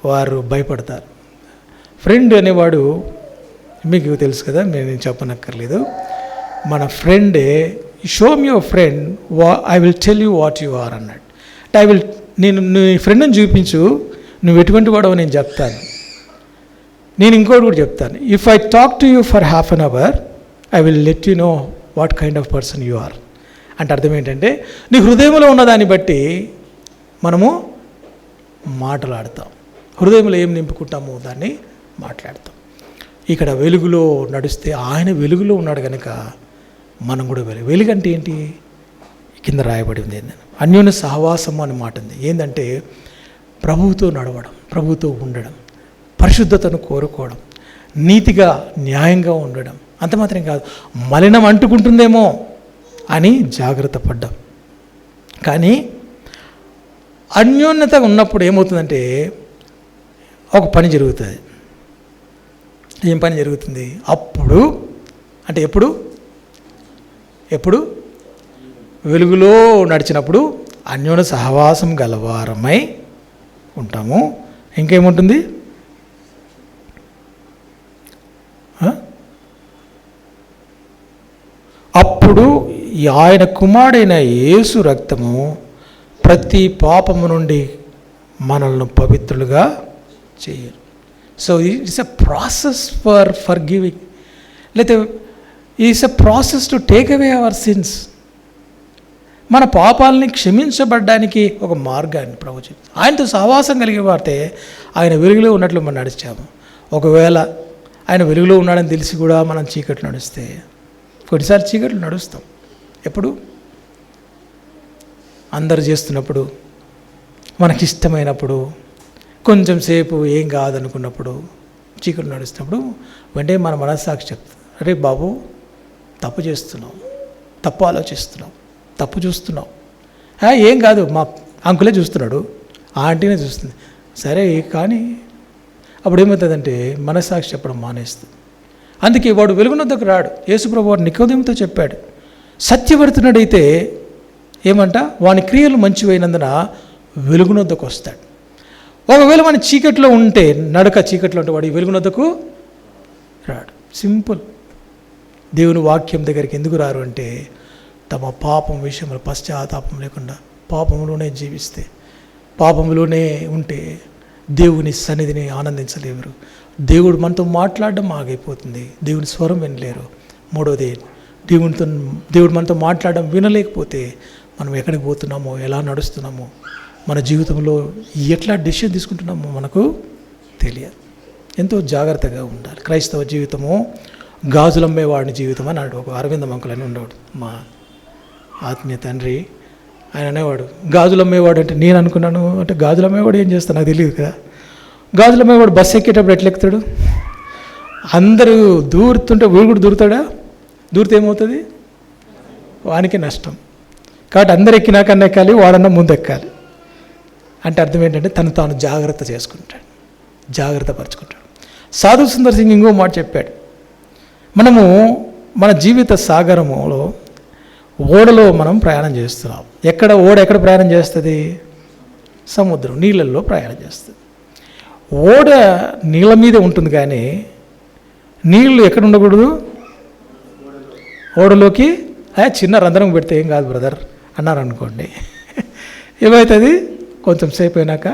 వారు భయపడతారు. ఫ్రెండ్ అనేవాడు మీకు తెలుసు కదా, నేను చెప్పనక్కర్లేదు. మన ఫ్రెండే, show me your friend, I will tell you what you are అన్నాడు. అంటే నేను నీ ఫ్రెండ్ని చూపించు, నువ్వు ఎటువంటి వాడో నేను చెప్తాను. నేను ఇంకోటి కూడా చెప్తాను. If I talk to you for ½ an hour, I will let you know what kind of person you are. అంటే అర్థం ఏంటంటే, నీ హృదయంలో ఉన్నదాన్ని బట్టి మనము మాట్లాడతాం. హృదయంలో ఏం నింపుకుంటామో దాన్ని మాట్లాడతాం. ఇక్కడ వెలుగులో నడిస్తే ఆయన వెలుగులో ఉన్నాడు కనుక మనం కూడా వెలుగు అంటే ఏంటి? కింద రాయబడి ఉంది ఏంటంటే అన్యోన్య సహవాసము అనే మాట ఉంది. ఏంటంటే ప్రభువుతో నడవడం, ప్రభువుతో ఉండడం, పరిశుద్ధతను కోరుకోవడం, నీతిగా న్యాయంగా ఉండడం. అంత మాత్రం కాదు, మలినం అంటుకుంటుందేమో అని జాగ్రత్త పడ్డాం. కానీ అన్యోన్యత ఉన్నప్పుడు ఏమవుతుందంటే ఒక పని జరుగుతుంది. ఏం పని జరుగుతుంది అప్పుడు అంటే ఎప్పుడు వెలుగులో నడిచినప్పుడు అన్యోన్య సహవాసం గలవారమై ఉంటాము. ఇంకేముంటుంది? అప్పుడు ఆయన కుమారుడైన యేసు రక్తము ప్రతి పాపము నుండి మనల్ని పవిత్రులుగా చేయరు. So it's a process for giving, లేకపోతే it's a process to take away our sins. మన పాపాలని క్షమించబడ్డానికి ఒక మార్గాన్ని ప్రభు చెప్తారు. ఆయనతో సహవాసం కలిగి వాడితే ఆయన వెలుగులో ఉన్నట్లు మనం నడిచాము. ఒకవేళ ఆయన వెలుగులో ఉన్నాడని తెలిసి కూడా మనం చీకట్లు నడిస్తే, కొన్నిసార్లు చీకట్లు నడుస్తాం. ఎప్పుడు? అందరు చేస్తున్నప్పుడు, మనకిష్టమైనప్పుడు, కొంచెం సేపు ఏం కాదనుకున్నప్పుడు, చీకట్లు నడుస్తున్నప్పుడు వెంటనే మన మనస్సాక్షి చెప్తుంది, అరే బాబు తప్పు చేస్తున్నావు, తప్పు ఆలోచిస్తున్నావు, తప్పు చూస్తున్నావు. ఏం కాదు, మా అంకులే చూస్తున్నాడు, ఆంటీనే చూస్తుంది, సరే కానీ అప్పుడు ఏమవుతుందంటే మనస్సాక్షి చెప్పడం మానేస్తుంది. అందుకే వాడు వెలుగునొద్దకు రాడు. యేసుప్రభువు వాడు నికోదేముతో చెప్పాడు, సత్యవర్తనుడైతే ఏమంట, వాని క్రియలు మంచివైనందున వెలుగునొద్దకు వస్తాడు. ఒకవేళ మన చీకట్లో ఉంటే, నడక చీకట్లో ఉంటే వాడు వెలుగునొద్దకు రాడు. సింపుల్. దేవుని వాక్యం దగ్గరికి ఎందుకు రారు అంటే, తమ పాపం విషయంలో పశ్చాత్తాపం లేకుండా పాపంలోనే జీవిస్తే, పాపంలోనే ఉంటే దేవుని సన్నిధిని ఆనందించలేరు. దేవుడు మనతో మాట్లాడడం ఆగైపోతుంది, దేవుని స్వరం వినలేరు. మూడవది, దేవుడు మనతో మాట్లాడడం వినలేకపోతే మనం ఎక్కడికి పోతున్నామో, ఎలా నడుస్తున్నామో, మన జీవితంలో ఎట్లా డెసిషన్ తీసుకుంటున్నామో మనకు తెలియదు. ఎంతో జాగ్రత్తగా ఉండాలి. క్రైస్తవ జీవితము గాజులమ్మేవాడిని జీవితం అని అన్నాడు ఒక అరవిందం అంకుల్ అని ఉండేవాడు, మా ఆత్మీయ తండ్రి. ఆయన అనేవాడు, గాజులు అమ్మేవాడు అంటే నేను అనుకున్నాను, అంటే గాజులు అమ్మేవాడు ఏం చేస్తాను నాకు తెలియదు కదా. గాజులు అమ్మేవాడు బస్సు ఎక్కేటప్పుడు ఎట్లా ఎక్కుతాడు? అందరూ దూరుతుంటే వీడు కూడా దూరుతాడా? దూరితే ఏమవుతుంది? వానికి నష్టం. కాబట్టి అందరు ఎక్కినాకన్నా ఎక్కాలి, వాడన్నా ముందు ఎక్కాలి. అంటే అర్థం ఏంటంటే తను తాను జాగ్రత్త చేసుకుంటాడు, జాగ్రత్త పరుచుకుంటాడు. సాధు సుందర్ సింగ్ ఇంకో మాట చెప్పాడు, మనము మన జీవిత సాగరములో ఓడలో మనం ప్రయాణం చేస్తున్నాం. ఎక్కడ ప్రయాణం చేస్తుంది? సముద్రం, నీళ్ళల్లో ప్రయాణం చేస్తుంది. ఓడ నీళ్ళ మీదే ఉంటుంది, కానీ నీళ్ళు ఎక్కడ ఉండకూడదు? ఓడలోకి చిన్న రంధ్రం పెడితే ఏం కాదు బ్రదర్ అన్నారనుకోండి, ఏమవుతుంది? కొంచెం సేపు అయినాక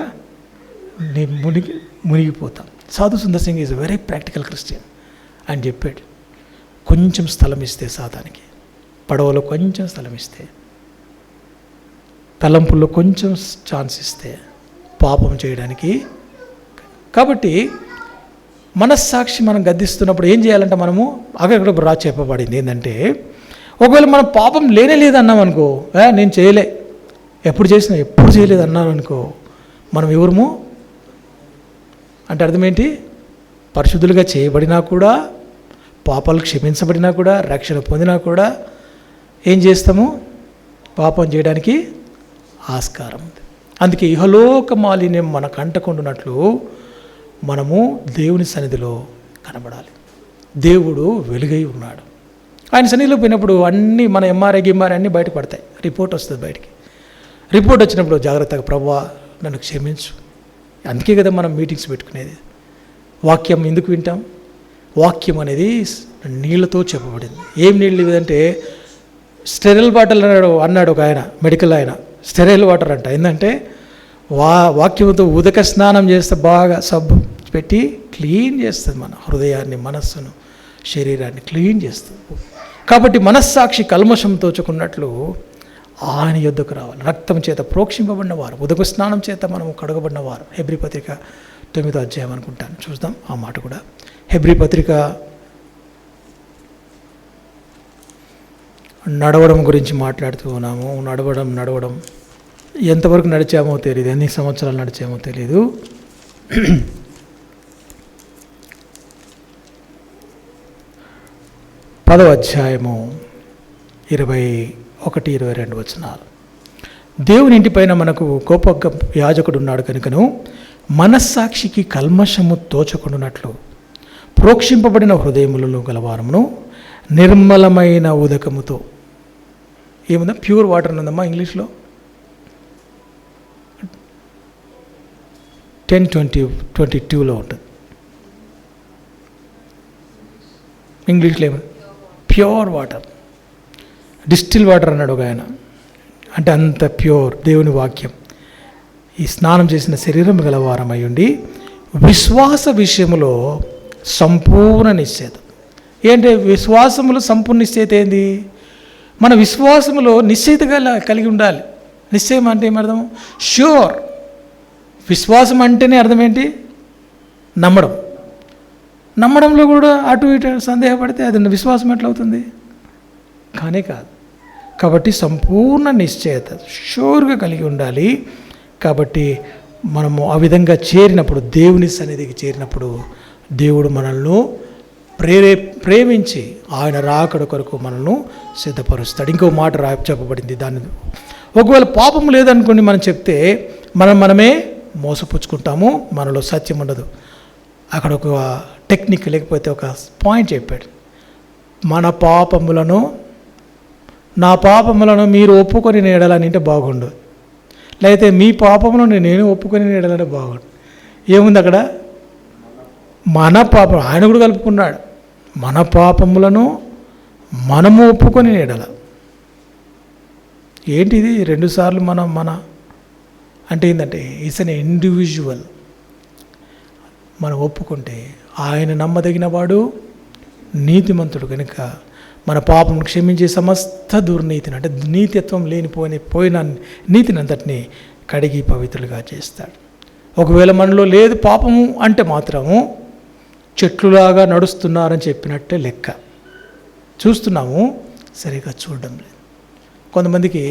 మునిగిపోతాం. సాధు Sundar Singh is very practical Christian అని చెప్పాడు. కొంచెం స్థలం ఇస్తే సాతానికి, పడవలో కొంచెం స్థలం ఇస్తే, తలంపుల్లో కొంచెం ఛాన్స్ ఇస్తే పాపం చేయడానికి. కాబట్టి మనస్సాక్షి మనం గద్దిస్తున్నప్పుడు ఏం చేయాలంటే, మనము అక్కడ చెప్పబడింది ఏంటంటే, ఒకవేళ మనం పాపం లేదన్నాం అనుకో, నేను చేయలే, ఎప్పుడు చేయలేదు అన్నాను అనుకో, మనం ఎవరము అంటే అర్థం ఏంటి? పరిశుద్ధులుగా చేయబడినా కూడా, పాపాలు క్షమించబడినా కూడా, రక్షణ పొందినా కూడా ఏం చేస్తాము? పాపం చేయడానికి ఆస్కారం ఉంది. అందుకే ఇహలోక మాలిన్యం మనకు అంటకుండునట్లు మనము దేవుని సన్నిధిలో కనబడాలి. దేవుడు వెలుగై ఉన్నాడు. ఆయన సన్నిధిలో పోయినప్పుడు అన్నీ మన ఎంఆర్ఐ అన్నీ బయటకు పడతాయి, రిపోర్ట్ వస్తుంది బయటికి. రిపోర్ట్ వచ్చినప్పుడు జాగ్రత్తగా, ప్రభువా నన్ను క్షమించు. అందుకే కదా మనం మీటింగ్స్ పెట్టుకునేది. వాక్యం ఎందుకు వింటాం? వాక్యం అనేది నీళ్ళతో చెప్పబడింది. ఏం నీళ్ళు ఇదంటే స్టెరైల్ వాటర్ అన్నాడు ఒక ఆయన, మెడికల్ ఆయన. స్టెరైల్ వాటర్ అంట. ఏంటంటే వాక్యంతో ఉదక స్నానం చేస్తే బాగా సబ్బు పెట్టి క్లీన్ చేస్తుంది మన హృదయాన్ని, మనస్సును, శరీరాన్ని క్లీన్ చేస్తుంది. కాబట్టి మనస్సాక్షి కల్మషం తోచుకున్నట్లు ఆయన యొద్దకు రావాలి. రక్తం చేత ప్రోక్షింపబడిన వారు, ఉదక స్నానం చేత మనం కడగబడిన వారు. హెబ్రీ పత్రిక 9వ అధ్యాయం అనుకుంటాను, చూద్దాం ఆ మాట కూడా. హెబ్రీ పత్రిక నడవడం గురించి మాట్లాడుతూ ఉన్నాము. నడవడం ఎంతవరకు నడిచామో తెలియదు, ఎన్ని సంవత్సరాలు నడిచామో తెలియదు. 10వ అధ్యాయము 21-22 వచనాలు. దేవుని ఇంటిపైన మనకు గొప్ప యాజకుడు ఉన్నాడు కనుకను మనస్సాక్షికి కల్మషము తోచకుండునట్లు ప్రోక్షింపబడిన హృదయములలో గలవారమును నిర్మలమైన ఉదకముతో. ఏముందా? ప్యూర్ వాటర్ ఉందమ్మా ఇంగ్లీష్లో. 10:22లో ఉంటుంది. ఇంగ్లీష్లో ఏమన్నా ప్యూర్ వాటర్, డిస్టిల్ వాటర్ అన్నాడు ఒక ఆయన. అంటే అంత ప్యూర్ దేవుని వాక్యం. ఈ స్నానం చేసిన శరీరం గలవారమై ఉండి విశ్వాస విషయములో సంపూర్ణ నిశ్చయత. ఏంటంటే విశ్వాసములో సంపూర్ణ నిశ్చయత ఏంది? మన విశ్వాసములో నిశ్చయితగా కలిగి ఉండాలి. నిశ్చయం అంటే ఏమర్థం? ష్యూర్. విశ్వాసం అంటేనే అర్థం ఏంటి? నమ్మడం. నమ్మడంలో కూడా అటు ఇటు సందేహపడితే అది విశ్వాసం ఎట్లవుతుంది? కానే కాదు. కాబట్టి సంపూర్ణ నిశ్చయత, షూర్గా కలిగి ఉండాలి. కాబట్టి మనము ఆ విధంగా చేరినప్పుడు, దేవుని సన్నిధికి చేరినప్పుడు దేవుడు మనల్ని ప్రేమించి ఆయన రాకడ కొరకు మనల్ని సిద్ధపరుస్తాడు. ఇంకో మాట చెప్పబడింది దాన్ని, ఒకవేళ పాపం లేదనుకోండి మనం చెప్తే మనమే మోసపుచ్చుకుంటాము, మనలో సత్యం ఉండదు. అక్కడ ఒక టెక్నిక్ లేకపోతే ఒక పాయింట్ చెప్పాడు, నా పాపములను మీరు ఒప్పుకొని నేడాలని అంటే బాగుండు, లేకపోతే మీ పాపములను నేను ఒప్పుకొని నేడాలంటే బాగుండు. ఏముంది అక్కడ? మన పాపం ఆయన కూడా కలుపుకున్నాడు, మన పాపములను మనము ఒప్పుకొని నేడాల. ఏంటిది? 2 సార్లు మన అంటే ఏంటంటే ఇట్స్ అన్ ఇండివిజువల్. మనం ఒప్పుకుంటే ఆయన నమ్మదగిన వాడు, నీతిమంతుడు కనుక మన పాపం క్షమించే సమస్త దుర్నీతిని, అంటే నీతిత్వం పోయిన నీతిని అంతటిని కడిగి పవిత్రులుగా చేస్తాడు. ఒకవేళ మనలో లేదు పాపము అంటే మాత్రము చెట్లులాగా నడుస్తున్నారని చెప్పినట్టే లెక్క. చూస్తున్నాము, సరిగా చూడడం లేదు. కొంతమందికి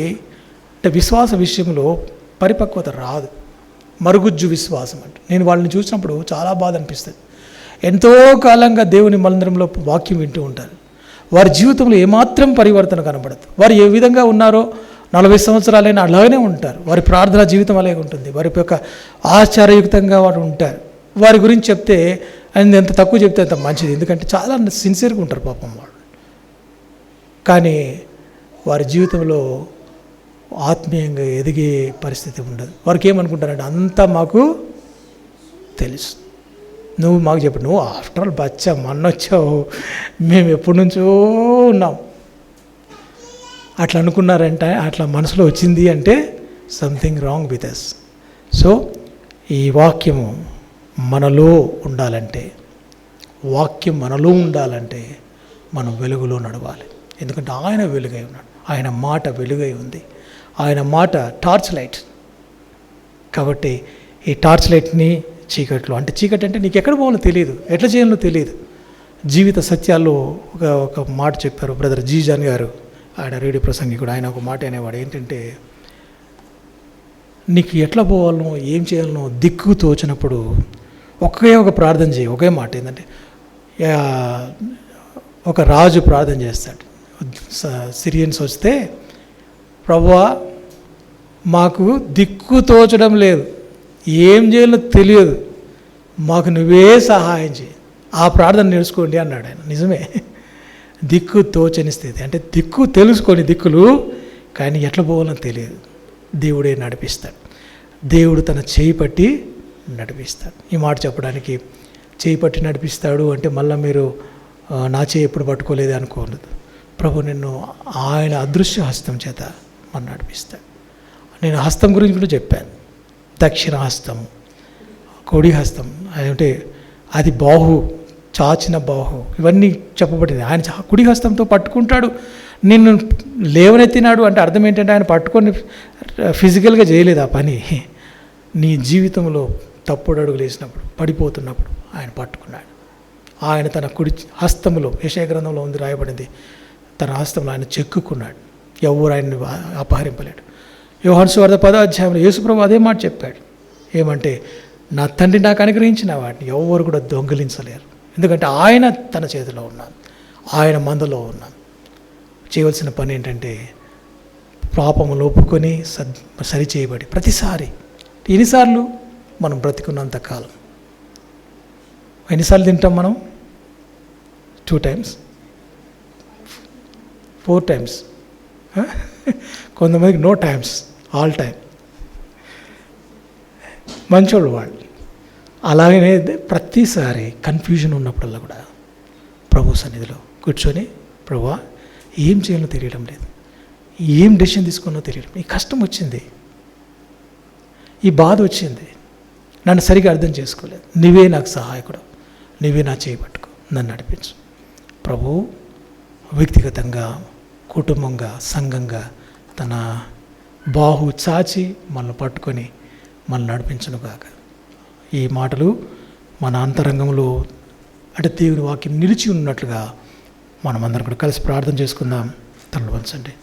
అంటే విశ్వాస విషయంలో పరిపక్వత రాదు, మరుగుజ్జు విశ్వాసం అంటే. నేను వాళ్ళని చూసినప్పుడు చాలా బాధ అనిపిస్తుంది. ఎంతో కాలంగా దేవుని మందిరంలో వాక్యం వింటూ ఉంటారు, వారి జీవితంలో ఏమాత్రం పరివర్తన కనబడదు. వారు ఏ విధంగా ఉన్నారో 40 సంవత్సరాలైనా అలాగనే ఉంటారు. వారి ప్రార్థనా జీవితం అలాగే ఉంటుంది, వారి యొక్క ఆచారయుక్తంగా వారు ఉంటారు. వారి గురించి చెప్తే ఆయన ఎంత తక్కువ చెప్తే అంత మంచిది, ఎందుకంటే చాలా సిన్సియర్గా ఉంటారు పాపం వాళ్ళు. కానీ వారి జీవితంలో ఆత్మీయంగా ఎదిగే పరిస్థితి ఉండదు. వారికి ఏమనుకుంటారంటే అంతా మాకు తెలుసు, నువ్వు మాకు చెప్పు, నువ్వు ఆఫ్టర్ ఆల్ బచ్చా మొన్నొచ్చావు, మేము ఎప్పటి నుంచో ఉన్నాం అట్లా అనుకున్నారంటే, అట్లా మనసులో వచ్చింది అంటే something wrong with us. So ఈ వాక్యము మనలో ఉండాలంటే, వాక్యం మనలో ఉండాలంటే మనం వెలుగులో నడవాలి. ఎందుకంటే ఆయన వెలుగై ఉన్నాడు, ఆయన మాట వెలుగై ఉంది, ఆయన మాట టార్చ్ లైట్. కాబట్టి ఈ టార్చ్ లైట్ని చీకట్లో, అంటే చీకటి అంటే నీకు ఎక్కడ పోవాలో తెలియదు, ఎట్లా చేయాలో తెలియదు. జీవిత సత్యాల్లో ఒక మాట చెప్పారు బ్రదర్ జీజాన్ గారు, ఆయన రేడియో ప్రసంగికుడు. ఆయన ఒక మాట అనేవాడు, ఏంటంటే నీకు ఎట్లా పోవాలనో ఏం చేయాలనో దిక్కు తోచినప్పుడు ఒక ప్రార్థన చేయి. ఒకే మాట ఏంటంటే, ఒక రాజు ప్రార్థన చేస్తాడు, సిరియన్స్ వస్తే, ప్రభువా మాకు దిక్కు తోచడం లేదు, ఏం చేయాలో తెలియదు, మాకు నువ్వే సహాయం చేయి, ఆ ప్రార్థన నేర్చుకోండి అన్నాడు ఆయన. నిజమే, దిక్కు తోచని స్థితి అంటే దిక్కు తెలుసుకొని దిక్కులు, కానీ ఎట్లా పోవాలో తెలియదు. దేవుడే నడిపిస్తాడు, దేవుడు తన చేయి పట్టి నడిపిస్తాడు. ఈ మాట చెప్పడానికి చేయి పట్టి నడిపిస్తాడు అంటే మళ్ళీ మీరు నా చేయి ఎప్పుడు పట్టుకోలేదు అనుకోలేదు. ప్రభు నిన్ను ఆయన అదృశ్య హస్తం చేత మనం నడిపిస్తాడు. నేను హస్తం గురించి కూడా చెప్పాను, దక్షిణ హస్తం, కుడి హస్తం అంటే అది బాహు, చాచిన బాహు, ఇవన్నీ చెప్పబడింది. ఆయన కుడి హస్తంతో పట్టుకుంటాడు, నిన్ను లేవనెత్తినాడు అంటే అర్థం ఏంటంటే ఆయన పట్టుకొని ఫిజికల్గా చేయలేదు ఆ పని. నీ జీవితంలో తప్పుడు అడుగులు వేసినప్పుడు, పడిపోతున్నప్పుడు ఆయన పట్టుకున్నాడు. ఆయన తన కుడి హస్తంలో, యెషయా గ్రంథంలో ఉంది రాయబడింది, తన హస్తంలో ఆయన చెక్కుకున్నాడు, ఎవరు ఆయన్ని అపహరింపలేడు. యోహాను సువార్త 10వ అధ్యాయంలో యేసుప్రభు అదే మాట చెప్పాడు, ఏమంటే నా తండ్రి నాకు అనుగ్రహించిన వాటిని ఎవరు కూడా దొంగిలించలేరు, ఎందుకంటే ఆయన తన చేతిలో ఉన్నాను, ఆయన మందలో ఉన్నాను. చేయవలసిన పని ఏంటంటే పాపములు ఒప్పుకొని సరిచేయబడి ప్రతిసారి, ఎన్నిసార్లు మనం బ్రతికున్నంత కాలం, ఎన్నిసార్లు తింటాం మనం? 2 times 4 times, కొంతమందికి నో టైమ్స్, ఆల్ టైమ్. మంచోళ్ళు వాళ్ళు. అలాగనే ప్రతిసారి కన్ఫ్యూజన్ ఉన్నప్పుడల్లా కూడా ప్రభు సన్నిధిలో కూర్చొని, ప్రభువా ఏం చేయాలో తెలియడం లేదు, ఏం డెసిషన్ తీసుకున్నో తెలియడం, ఈ కష్టం వచ్చింది, ఈ బాధ వచ్చింది, నన్ను సరిగా అర్థం చేసుకోలేదు, నువ్వే నాకు సహాయకుడు, నువ్వే నా చేయి పట్టుకో, నన్ను నడిపించు. ప్రభు వ్యక్తిగతంగా, కుటుంబంగా, సంఘంగా తన బాహు చాచి మనల్ని పట్టుకొని మనల్ని నడిపించును కాక. ఈ మాటలు మన అంతరంగంలో అంటే దేవుని వాక్యం నిలిచి ఉన్నట్లుగా మనమందరం కూడా కలిసి ప్రార్థన చేసుకుందాం. తలలు వంచండి.